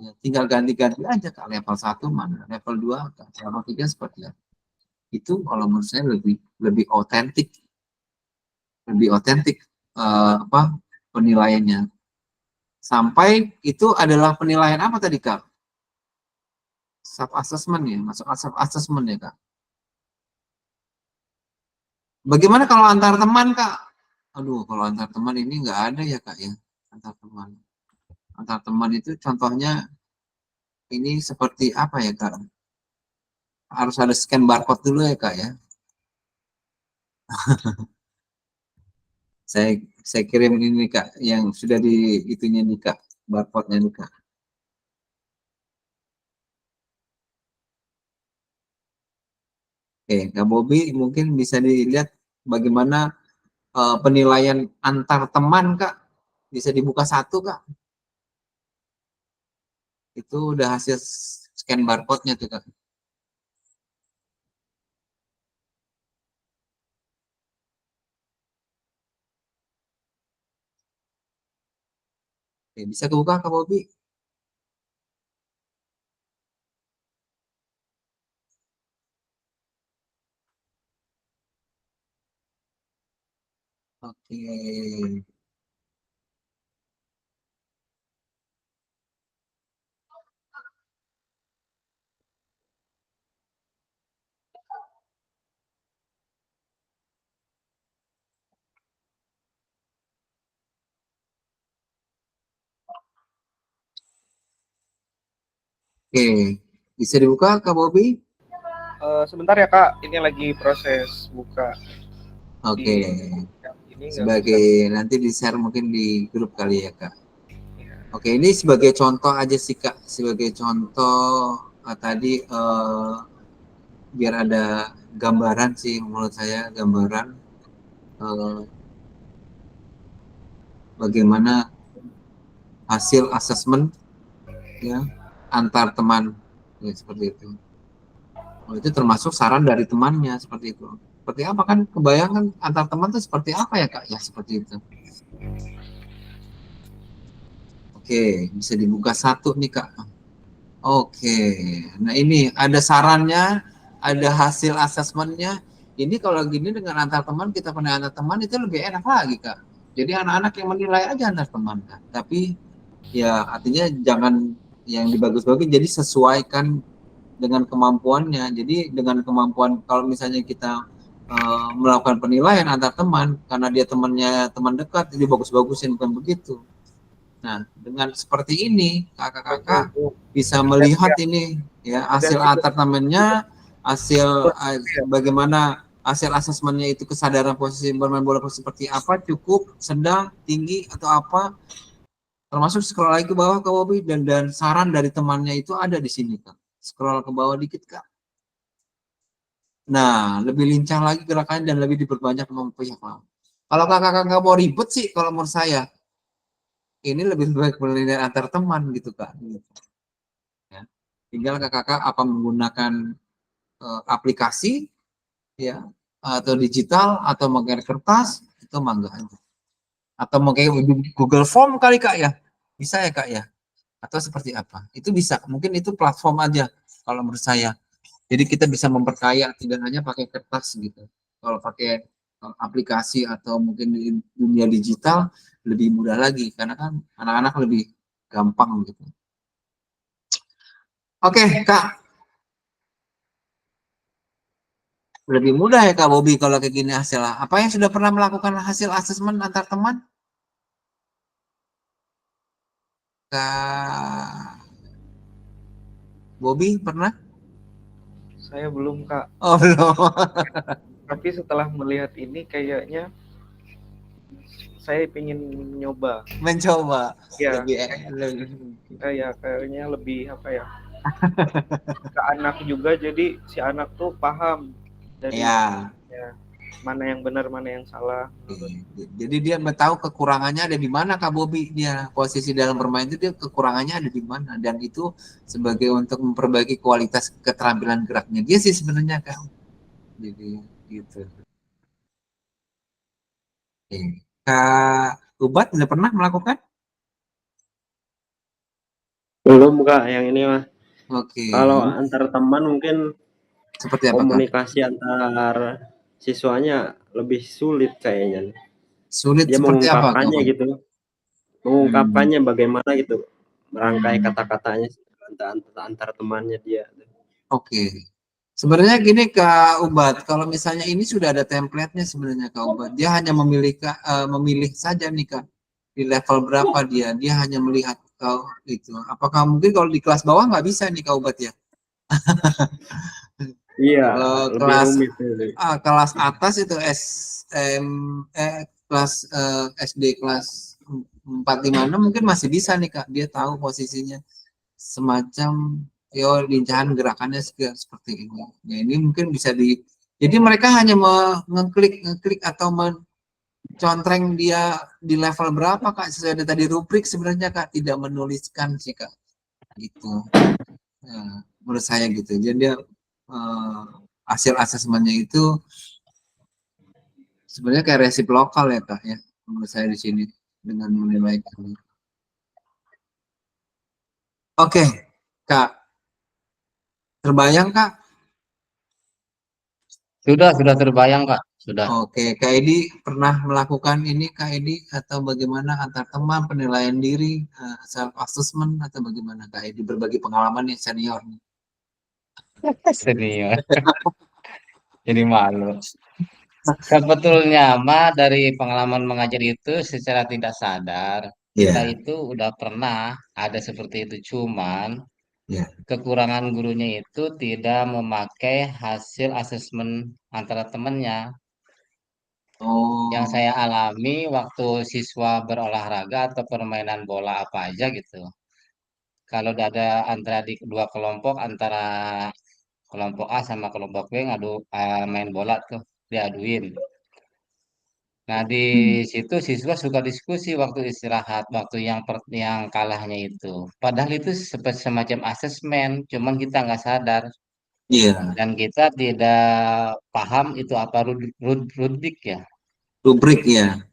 Ya, tinggal ganti-ganti aja Kak, level 1 mana, level 2, level 3 seperti apa. Itu kalau menurut saya lebih otentik. Penilaiannya. Sampai itu adalah penilaian apa tadi Kak? Self assessment ya, masuk self assessment ya Kak. Bagaimana kalau antar teman Kak? Aduh, kalau antar teman ini nggak ada ya Kak ya, antar teman. Antar teman itu contohnya ini seperti apa ya Kak? Harus ada scan barcode dulu ya Kak ya. Saya kirim ini Kak, yang sudah di itunya nih Kak, barcode-nya nih Kak. Oke, Kak Bobi mungkin bisa dilihat bagaimana penilaian antar teman Kak. Bisa dibuka satu Kak. Itu udah hasil scan barcode-nya tuh Kak. Oke, bisa kebuka Kak Bobi? Oke. Oke, bisa dibuka Kak Bobi? Sebentar ya Kak, ini lagi proses buka. Oke. Ini Sebagai nanti di share mungkin di grup kali ya Kak. ya. Oke, ini sebagai contoh aja sih Kak, sebagai contoh tadi biar ada gambaran sih menurut saya, gambaran bagaimana hasil asesmen ya antar teman ya, seperti itu. Oh, itu termasuk saran dari temannya seperti itu. Seperti apa kan kebayangan antar teman itu seperti apa ya Kak ya, seperti itu. Oke, bisa dibuka satu nih Kak. Oke, nah ini ada sarannya, ada hasil asesmennya. Ini kalau gini dengan antar teman, kita punya antar teman itu lebih enak lagi Kak. Jadi anak-anak yang menilai aja antar teman Kak. Tapi ya artinya jangan yang dibagus-bagus, jadi sesuaikan dengan kemampuannya. Jadi dengan kemampuan, kalau misalnya kita melakukan penilaian antar teman, karena dia temannya teman dekat, jadi bagus-bagusin, bukan begitu. Nah, dengan seperti ini kakak-kakak bisa melihat ini ya hasil antar temannya, hasil bagaimana hasil asesmennya itu, kesadaran posisi bermain bola seperti apa, cukup, sedang, tinggi atau apa. Termasuk scroll lagi ke bawah ke Bobby, dan saran dari temannya itu ada di sini Kak. Scroll ke bawah dikit Kak. Nah, lebih lincah lagi gerakannya dan lebih diperbanyak pihak lawan. Kalau kakak-kakak mau ribet sih, kalau menurut saya ini lebih baik penilaian antar teman gitu Kak. Ya. Tinggal kakak apa menggunakan aplikasi ya, atau digital, atau pakai kertas, itu mangga aja. Atau pakai Google Form kali Kak ya, bisa ya Kak ya, atau seperti apa, itu bisa, mungkin itu platform aja kalau menurut saya. Jadi kita bisa memperkaya, tidak hanya pakai kertas gitu. Kalau pakai aplikasi atau mungkin di dunia digital lebih mudah lagi, karena kan anak-anak lebih gampang gitu. Oke Kak, lebih mudah ya Kak Bobi kalau kayak gini hasilnya. Apa yang sudah pernah melakukan hasil asesmen antar teman? Kak Bobi pernah? Saya belum Kak. Oh belum. Tapi setelah melihat ini kayaknya saya ingin nyoba. Mencoba. Ya, Lebih kayaknya lebih apa ya? Ke anak juga, jadi si anak tuh paham dari ya. Mana yang benar, mana yang salah. Jadi dia tahu kekurangannya ada di mana Kak Bobi, dia posisi dalam bermain itu dia kekurangannya ada di mana, dan itu sebagai untuk memperbaiki kualitas keterampilan geraknya dia sih sebenarnya Kak. Jadi gitu. Kak Ubat sudah pernah melakukan? Belum Kak, yang ini mah. Oke. Kalau antar teman mungkin seperti apa komunikasi Kak? antar siswanya lebih sulit kayaknya. Sulit dia seperti mengungkapkannya apa, gitu, mengungkapkannya bagaimana gitu, merangkai kata-katanya antar temannya dia. Oke. Sebenarnya gini Kak Ubat, kalau misalnya ini sudah ada template-nya sebenarnya Kak Ubat, dia hanya memilih saja nih Kak, di level berapa dia hanya melihat kau itu? Apakah mungkin kalau di kelas bawah nggak bisa nih Kak Ubat ya? Iya, Kalau lebih kelas rumit itu. kelas atas itu kelas SD kelas 4, 5, 6 mungkin masih bisa nih Kak, dia tahu posisinya semacam lincahan gerakannya seperti ini. Ya, ini mungkin bisa jadi mereka hanya ngeklik atau mencontreng dia di level berapa Kak, sesuai dengan tadi rubrik sebenarnya Kak, tidak menuliskan sih Kak, gitu. Nah, menurut saya gitu. Jadi dia hasil asesmennya itu sebenarnya kayak resiprokal ya Kak ya, menurut saya di sini dengan menilai kami. Oke, Kak, terbayang Kak? Sudah terbayang, Kak. Sudah. Oke, Kak Edi pernah melakukan ini Kak Edi atau bagaimana antar teman penilaian diri, self assessment atau bagaimana Kak Edi berbagi pengalaman nih senior nih. Serius. Jadi malu. Sebetulnya mah dari pengalaman mengajar itu secara tidak sadar kita Iya, itu udah pernah ada seperti itu, cuman iya. kekurangan gurunya itu tidak memakai hasil asesmen antara temannya. Yang Oh, saya alami waktu siswa berolahraga atau permainan bola apa aja gitu. Kalau udah ada antara di dua kelompok, antara kelompok A sama kelompok B main bola tuh diaduin. Nah, di hmm, situ siswa suka diskusi waktu istirahat, waktu yang kalahnya itu. Padahal itu seperti semacam asesmen, cuman kita nggak sadar iya, dan kita tidak paham itu apa rubrik ya, rubrik ya.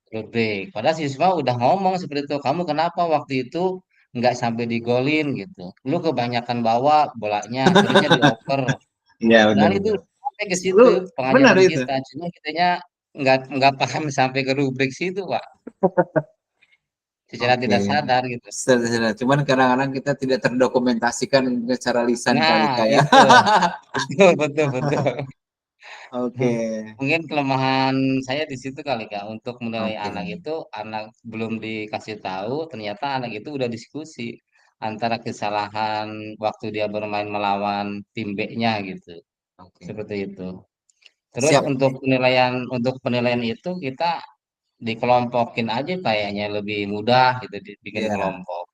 rubrik. Padahal siswa udah ngomong seperti itu, kamu kenapa waktu itu nggak sampai digolin gitu? Lu kebanyakan bawa bolanya, terusnya dioper. Iya Padahal itu benar-benar. sampai ke Lu situ benar pengajaran itu. kita, cuma kitanya nggak paham sampai ke rubrik situ, Pak. Secara Oke. tidak sadar gitu. Sudah. Cuman kadang-kadang kita tidak terdokumentasikan secara lisan kali Nah, kayak. itu. Betul, betul, betul. Oke, Mungkin kelemahan saya di situ kali, Kak. Untuk menilai oke, anak itu, anak belum dikasih tahu, ternyata anak itu udah diskusi antara kesalahan waktu dia bermain melawan tim B-nya gitu. oke. Seperti itu. Terus Siap. untuk penilaian itu kita dikelompokin aja kayaknya lebih mudah gitu dibikin Ya, kelompok.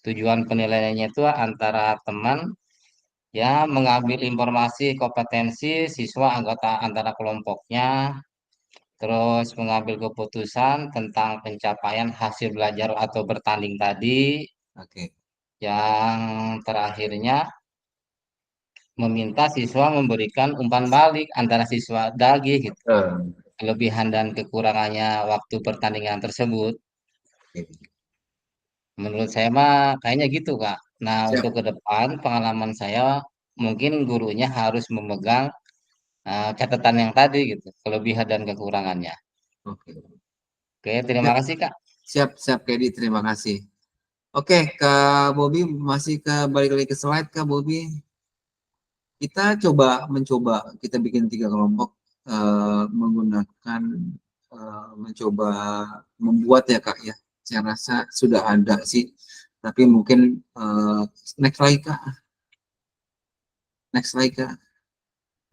Tujuan penilaiannya itu antara teman ya mengambil informasi kompetensi siswa anggota antara kelompoknya, terus mengambil keputusan tentang pencapaian hasil belajar atau bertanding tadi, oke. yang terakhirnya meminta siswa memberikan umpan balik antara siswa dagi gitu, kelebihan dan kekurangannya waktu pertandingan tersebut. Oke. Menurut saya mah kayaknya gitu, Kak. Nah, untuk Siap. ke depan pengalaman saya mungkin gurunya harus memegang catatan yang tadi gitu, kelebihan dan kekurangannya. Oke. Oke, terima Siap, kasih, Kak. siap, Kedi. Terima kasih. Oke, Kak Bobi masih balik lagi ke slide Kak Bobi. Kita mencoba kita bikin 3 kelompok menggunakan mencoba membuat ya Kak ya. Saya rasa sudah ada sih, tapi mungkin next lagi Kak, next lagi Kak.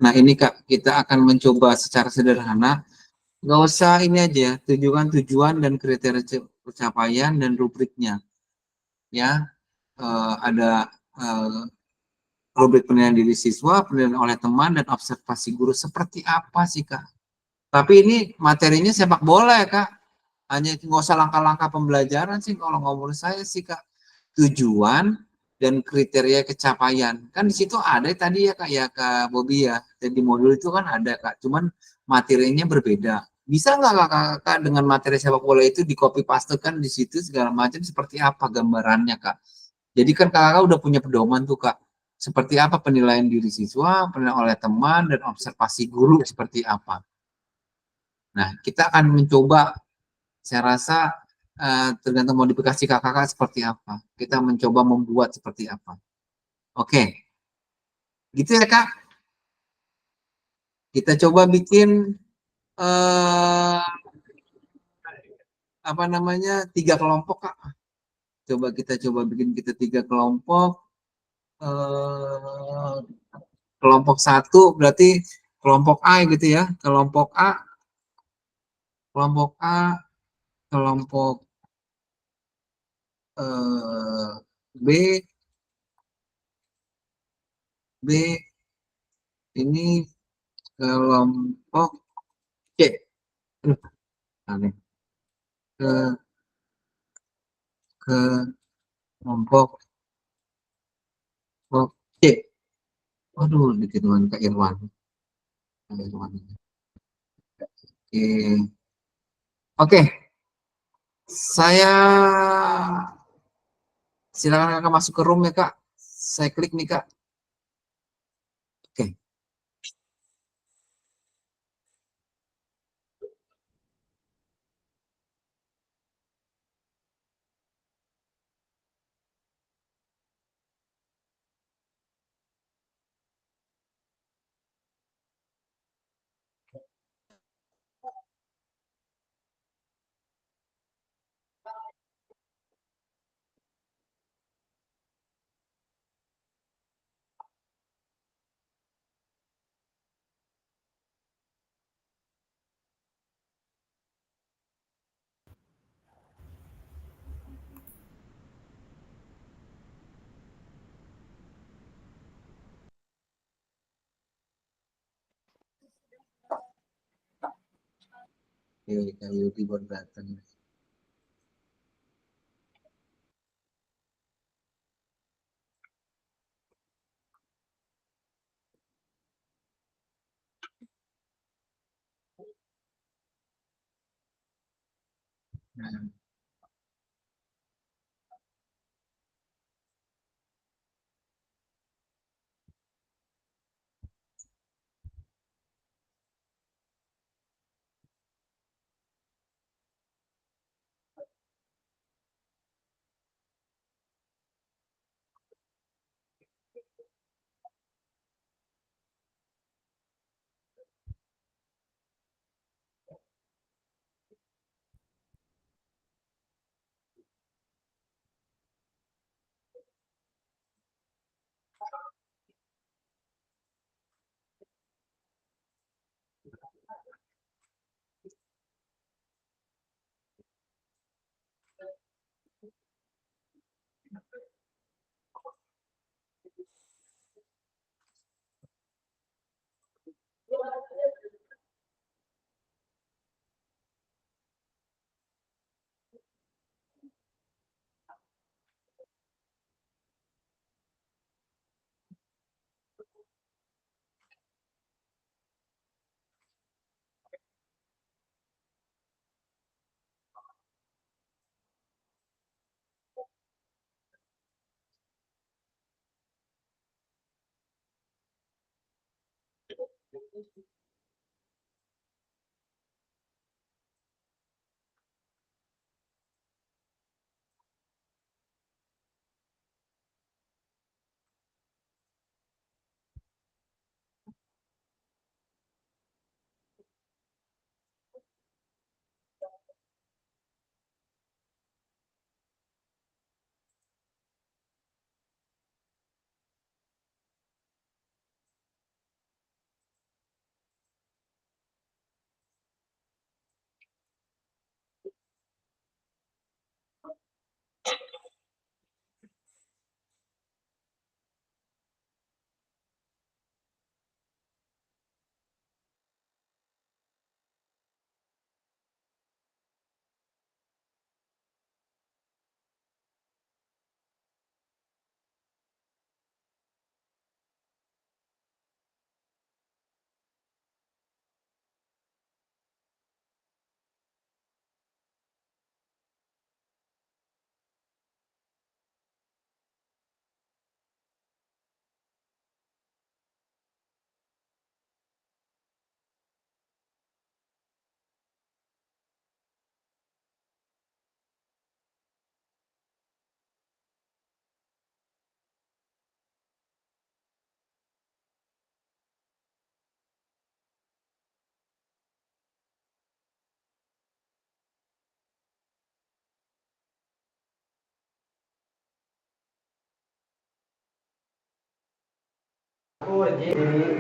Nah ini Kak, kita akan mencoba secara sederhana, nggak usah ini aja, tujuan dan kriteria pencapaian dan rubriknya ya. Ada rubrik penilaian diri siswa, penilaian oleh teman, dan observasi guru. Seperti apa sih, Kak? Tapi ini materinya sepak bola ya, Kak. Hanya nggak usah langkah-langkah pembelajaran sih kalau ngomong saya sih, Kak. Tujuan dan kriteria capaian. Kan di situ ada tadi ya, Kak, ya, Kak Bobi ya. Jadi modul itu kan ada, Kak. Cuman materinya berbeda. Bisa nggak Kak, dengan materi sepak bola itu di copy paste kan di situ segala macam seperti apa gambarannya, Kak? Jadi kan kakak udah punya pedoman tuh Kak. Seperti apa penilaian diri siswa, penilaian oleh teman, dan observasi guru seperti apa. Nah, kita akan mencoba, saya rasa tergantung modifikasi kakak seperti apa. Kita mencoba membuat seperti apa. Oke, gitu ya Kak. Kita coba bikin apa namanya 3 kelompok Kak. kita coba bikin kita 3 kelompok. Eh, kelompok 1 berarti kelompok A gitu ya. Kelompok A, kelompok A, kelompok B, B ini kelompok C. Aneh. Ke kelompok C. Waduh, dikituan Kak Irwan. Kak Irwan. Oke. Oke, saya silakan Kakak masuk ke room ya Kak. Saya klik nih Kak. Oke. Oke, Kak Yudi baru datang. Nah,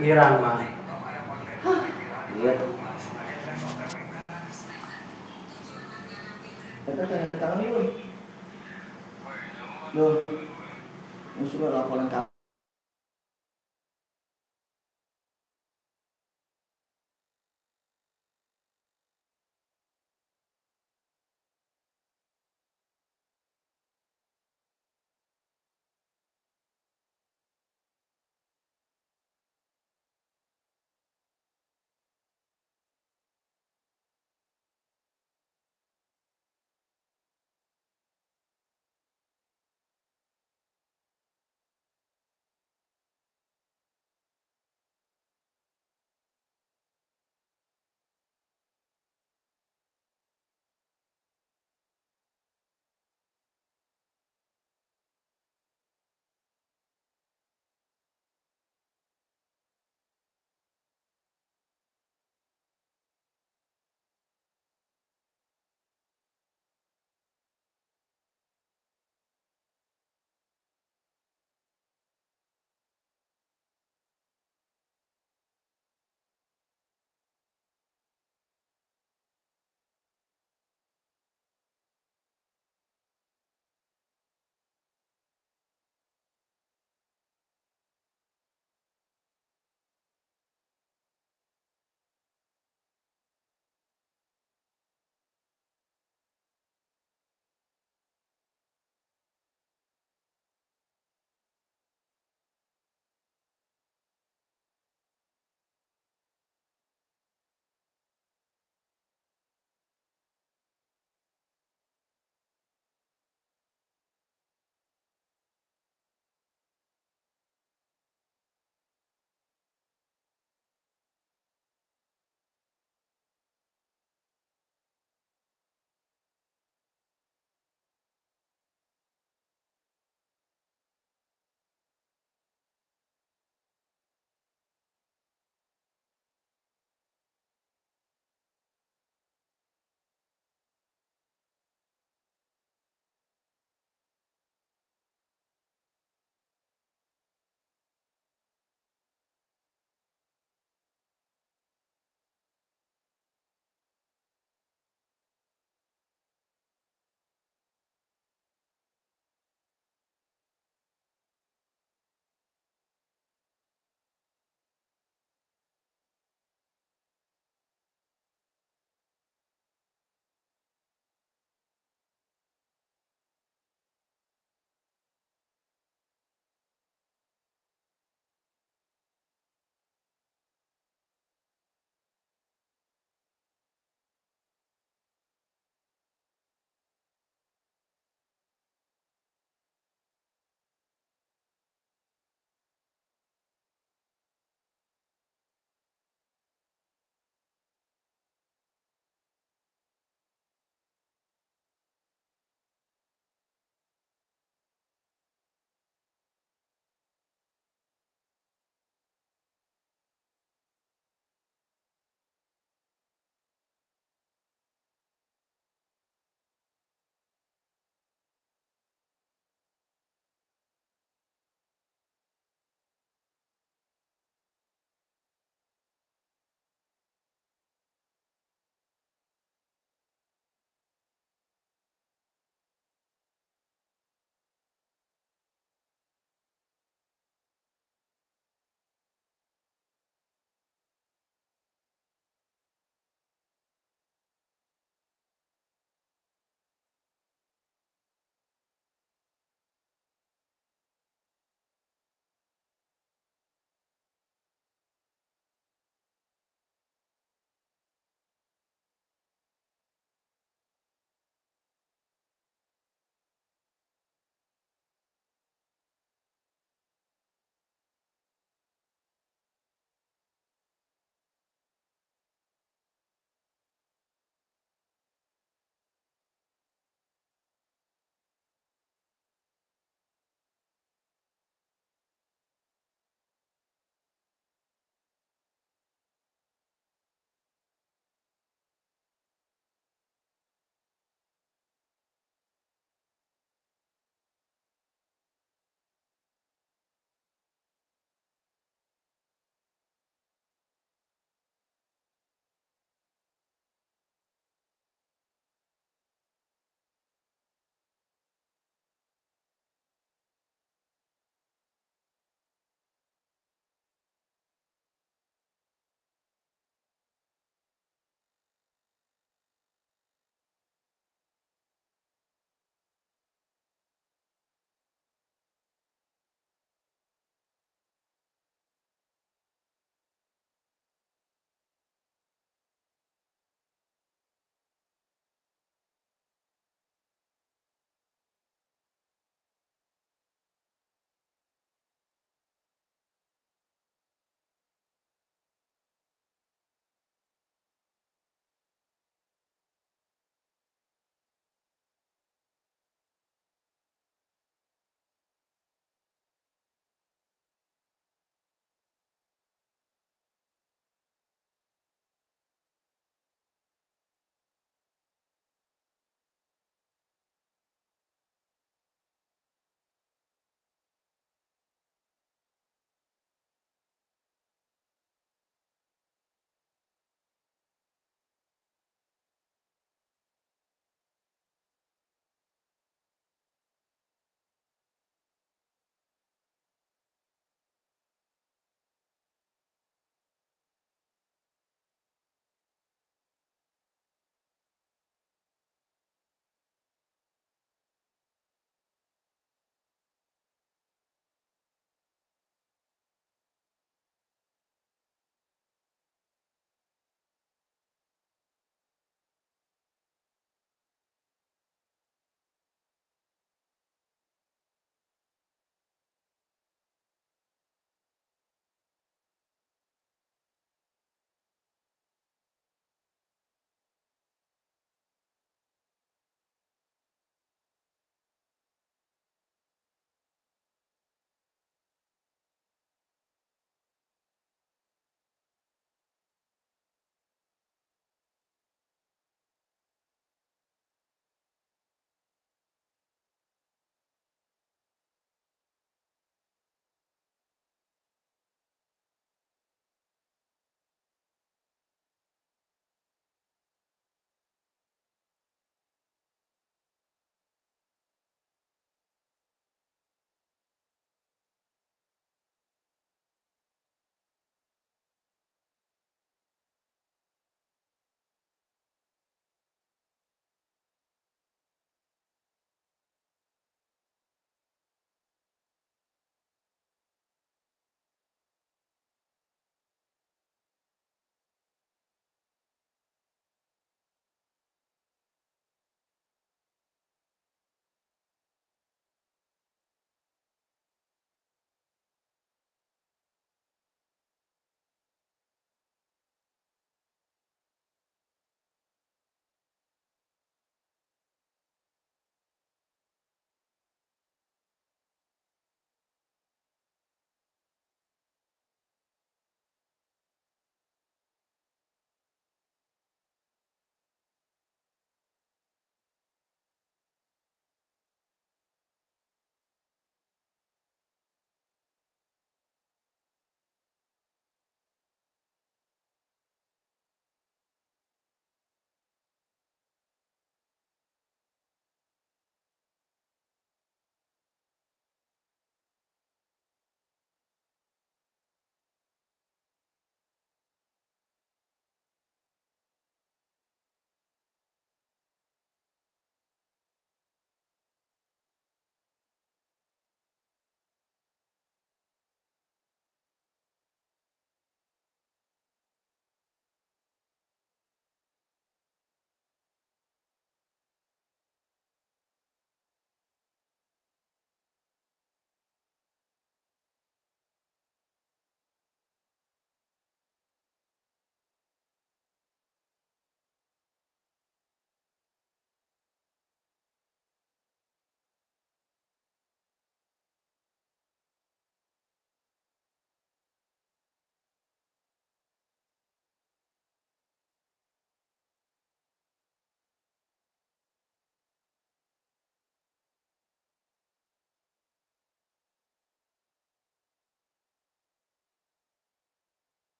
di Rama. Iya. Kita tanda tangan dulu. Loh, sudah laporan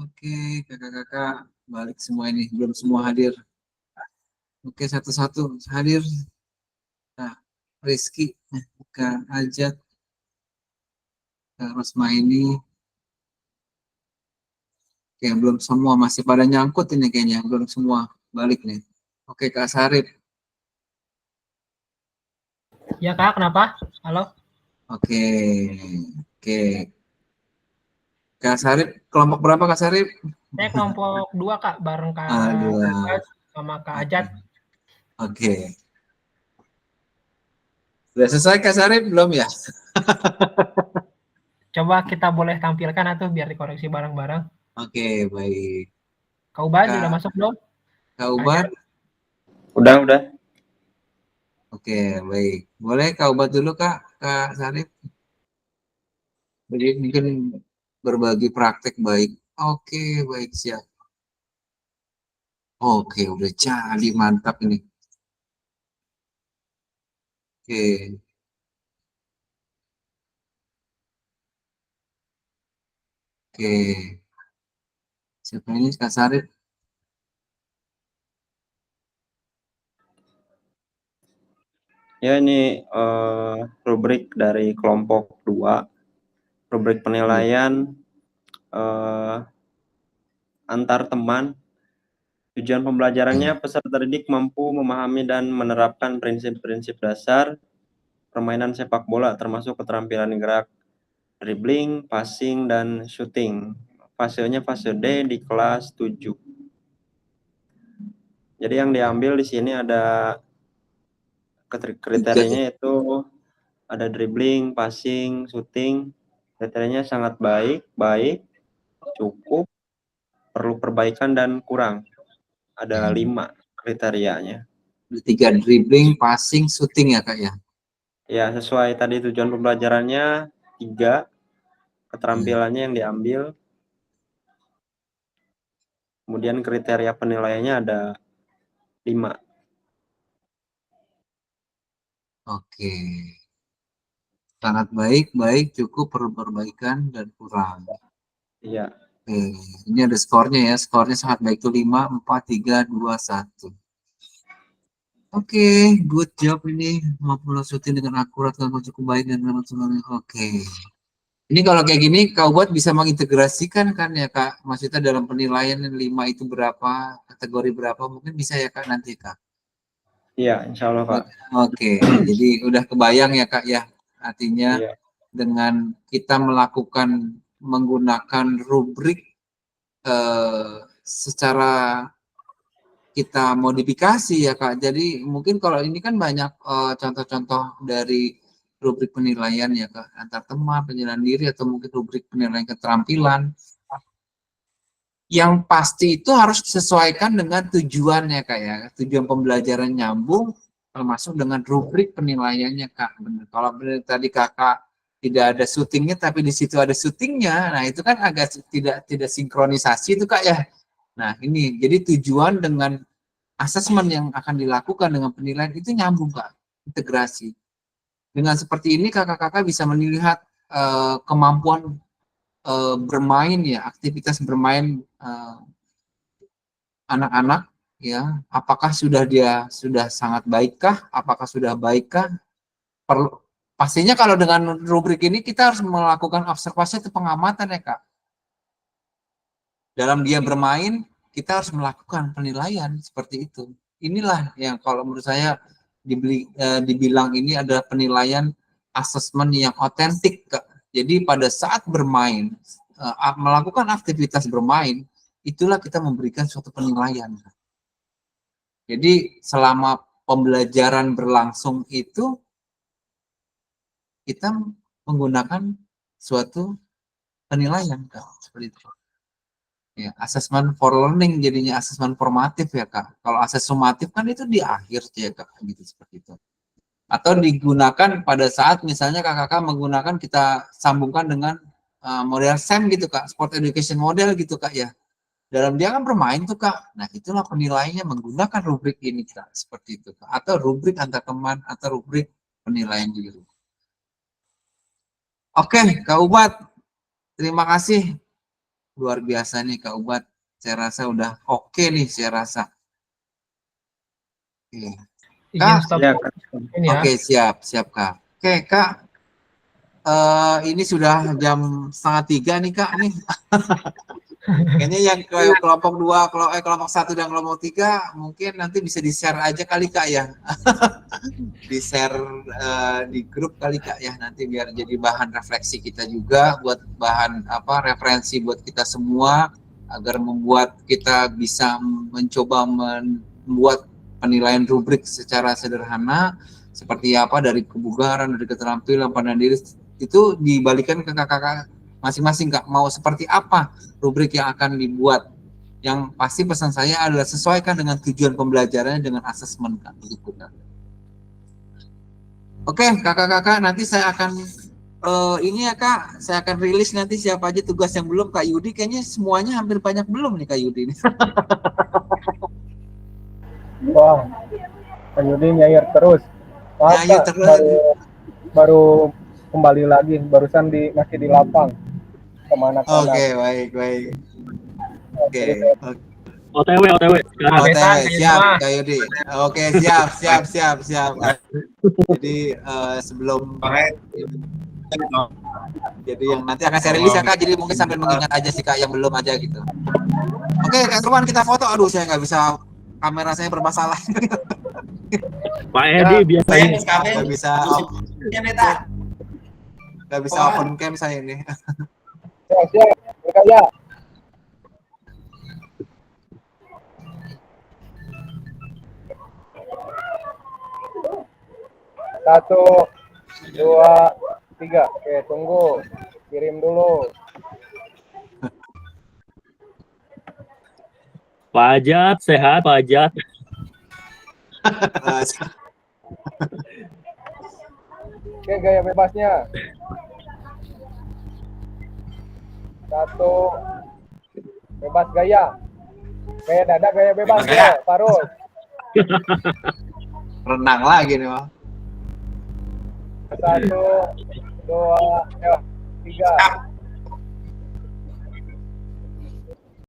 Oke, kakak-kakak balik semua ini, belum semua hadir. Oke, satu-satu hadir. Nah, Rizky, Kak Ajat, Kak Rosmaini. Oke, belum semua, masih pada nyangkut ini kayaknya, belum semua balik nih. Oke, Kak Sarip. Ya Kak, kenapa? Halo? Oke, oke. Kak Sarip, kelompok berapa Kak Sarip? Saya kelompok 2 Kak, bareng Kak Aduh. Ajat sama Kak Ajat. Oke. Sudah selesai Kak Sarip belum ya? Coba kita boleh tampilkan atau biar dikoreksi bareng-bareng. Oke, baik. Kak Ubad Kak- udah masuk belum? Kak Ubat? Udah. Oke, baik. Boleh Kak Ubat dulu Kak Sarip? Jadi mungkin berbagi praktek baik. Oke, baik siap. Oke, udah jadi mantap ini. Oke. Oke. Siapa ini Kak Sarip? Ya ini rubrik dari kelompok 2, rubrik penilaian antar teman. Tujuan pembelajarannya peserta didik mampu memahami dan menerapkan prinsip-prinsip dasar permainan sepak bola termasuk keterampilan gerak, dribbling, passing, dan shooting. Fasenya fase D di kelas 7. Jadi yang diambil di sini ada kriterianya itu ada dribbling, passing, shooting. Kriterianya sangat baik, cukup, perlu perbaikan, dan kurang. Ada 5 kriterianya. 3 dribbling, passing, shooting ya Kak ya? Ya, sesuai tadi tujuan pembelajarannya 3, keterampilannya yang diambil. Kemudian kriteria penilaiannya ada 5. Oke. Sangat baik, cukup, perlu perbaikan, dan kurang. Iya. Oke, ini ada skornya ya. Skornya sangat baik itu 5, 4, 3, 2, 1. Oke, good job ini. Mampu shooting dengan akurat, dengan cukup baik, dan oke. Ini kalau kayak gini, Kak Ubat bisa mengintegrasikan kan ya Kak? Maksudnya dalam penilaian 5 itu berapa, kategori berapa, mungkin bisa ya Kak nanti Kak? Iya, insya Allah Kak. Oke, jadi udah kebayang ya Kak ya? Artinya Iya. dengan kita menggunakan rubrik secara kita modifikasi ya Kak. Jadi mungkin kalau ini kan banyak contoh-contoh dari rubrik penilaian ya Kak, antar teman, penilaian diri, atau mungkin rubrik penilaian keterampilan. Yang pasti itu harus disesuaikan dengan tujuannya Kak ya. Tujuan pembelajaran nyambung termasuk dengan rubrik penilaiannya Kak. Benar. Kalau tadi Kakak tidak ada syutingnya tapi di situ ada syutingnya, nah itu kan agak tidak sinkronisasi itu Kak ya. Nah ini jadi tujuan dengan asesmen yang akan dilakukan dengan penilaian itu nyambung Kak, integrasi. Dengan seperti ini kakak-kakak bisa melihat kemampuan bermain ya, aktivitas bermain anak-anak ya, apakah dia sudah sangat baikkah, apakah sudah baikkah? Pastinya kalau dengan rubrik ini kita harus melakukan observasi atau pengamatan ya Kak. Dalam dia bermain, kita harus melakukan penilaian seperti itu. Inilah yang kalau menurut saya dibilang ini adalah penilaian asesmen yang otentik Kak. Jadi pada saat bermain, melakukan aktivitas bermain, itulah kita memberikan suatu penilaian. Jadi selama pembelajaran berlangsung itu, kita menggunakan suatu penilaian Kak, seperti itu. Ya, assessment for learning jadinya asesmen formatif ya Kak. Kalau asesmen sumatif kan itu di akhir ya Kak, gitu seperti itu. Atau digunakan pada saat misalnya kakak menggunakan, kita sambungkan dengan model SEM gitu Kak, Sport Education Model gitu Kak ya. Dalam dia kan bermain tuh Kak. Nah itulah penilaiannya menggunakan rubrik ini Kak, seperti itu Kak. Atau rubrik antar teman, atau rubrik penilaian diri. Oke Kak Ubat, terima kasih luar biasa nih Kak Ubat. Saya rasa udah oke nih, saya rasa. Oke. Izin Kak, stop Ya, ini ya. oke, siap Kak. Oke Kak, ini sudah jam 2:30 nih Kak nih. Kayaknya yang kelompok 2, kelompok 1 dan kelompok 3 mungkin nanti bisa di-share aja kali Kak ya. Di-share di grup kali Kak ya, nanti biar jadi bahan refleksi kita juga, buat bahan referensi buat kita semua, agar membuat kita bisa mencoba membuat penilaian rubrik secara sederhana, seperti apa dari kebugaran, dari keterampilan, pandang diri, itu dibalikan ke kakak-kakak masing-masing Kak, mau seperti apa rubrik yang akan dibuat. Yang pasti pesan saya adalah sesuaikan dengan tujuan pembelajarannya dengan asesmen Kak, begitu Kak. Oke, kakak-kakak, nanti saya akan ini ya Kak, saya akan rilis nanti siapa aja tugas yang belum. Kak Yudi kayaknya semuanya hampir banyak belum nih Kak Yudi nih. Wah, Kak Yudi nyair terus. Maaf Nyair Kak, terus. baru kembali lagi, barusan masih di lapang sama anak-anak. Oke, baik. Oke. OTW sekarang. OTW, siap Kak Yudi. Oke, siap. Jadi sebelum jadi yang nanti akan saya rilis ya Kak, jadi mungkin sambil mengingat aja sih Kak yang belum aja gitu. Oke, Kak Irwan, kita foto. Aduh, saya nggak bisa, kamera saya bermasalah. Pak Edi biasanya nggak bisa open cam saya ini. Siap, ya. Satu, dua, tiga. Oke, tunggu. Kirim dulu. Pak Ajat, sehat Pak Ajat. Oke, gaya bebasnya. Satu, bebas gaya. Gaya dada, gaya bebas ya, Farul. Renang lagi nih, Bang. Satu, dua, tiga.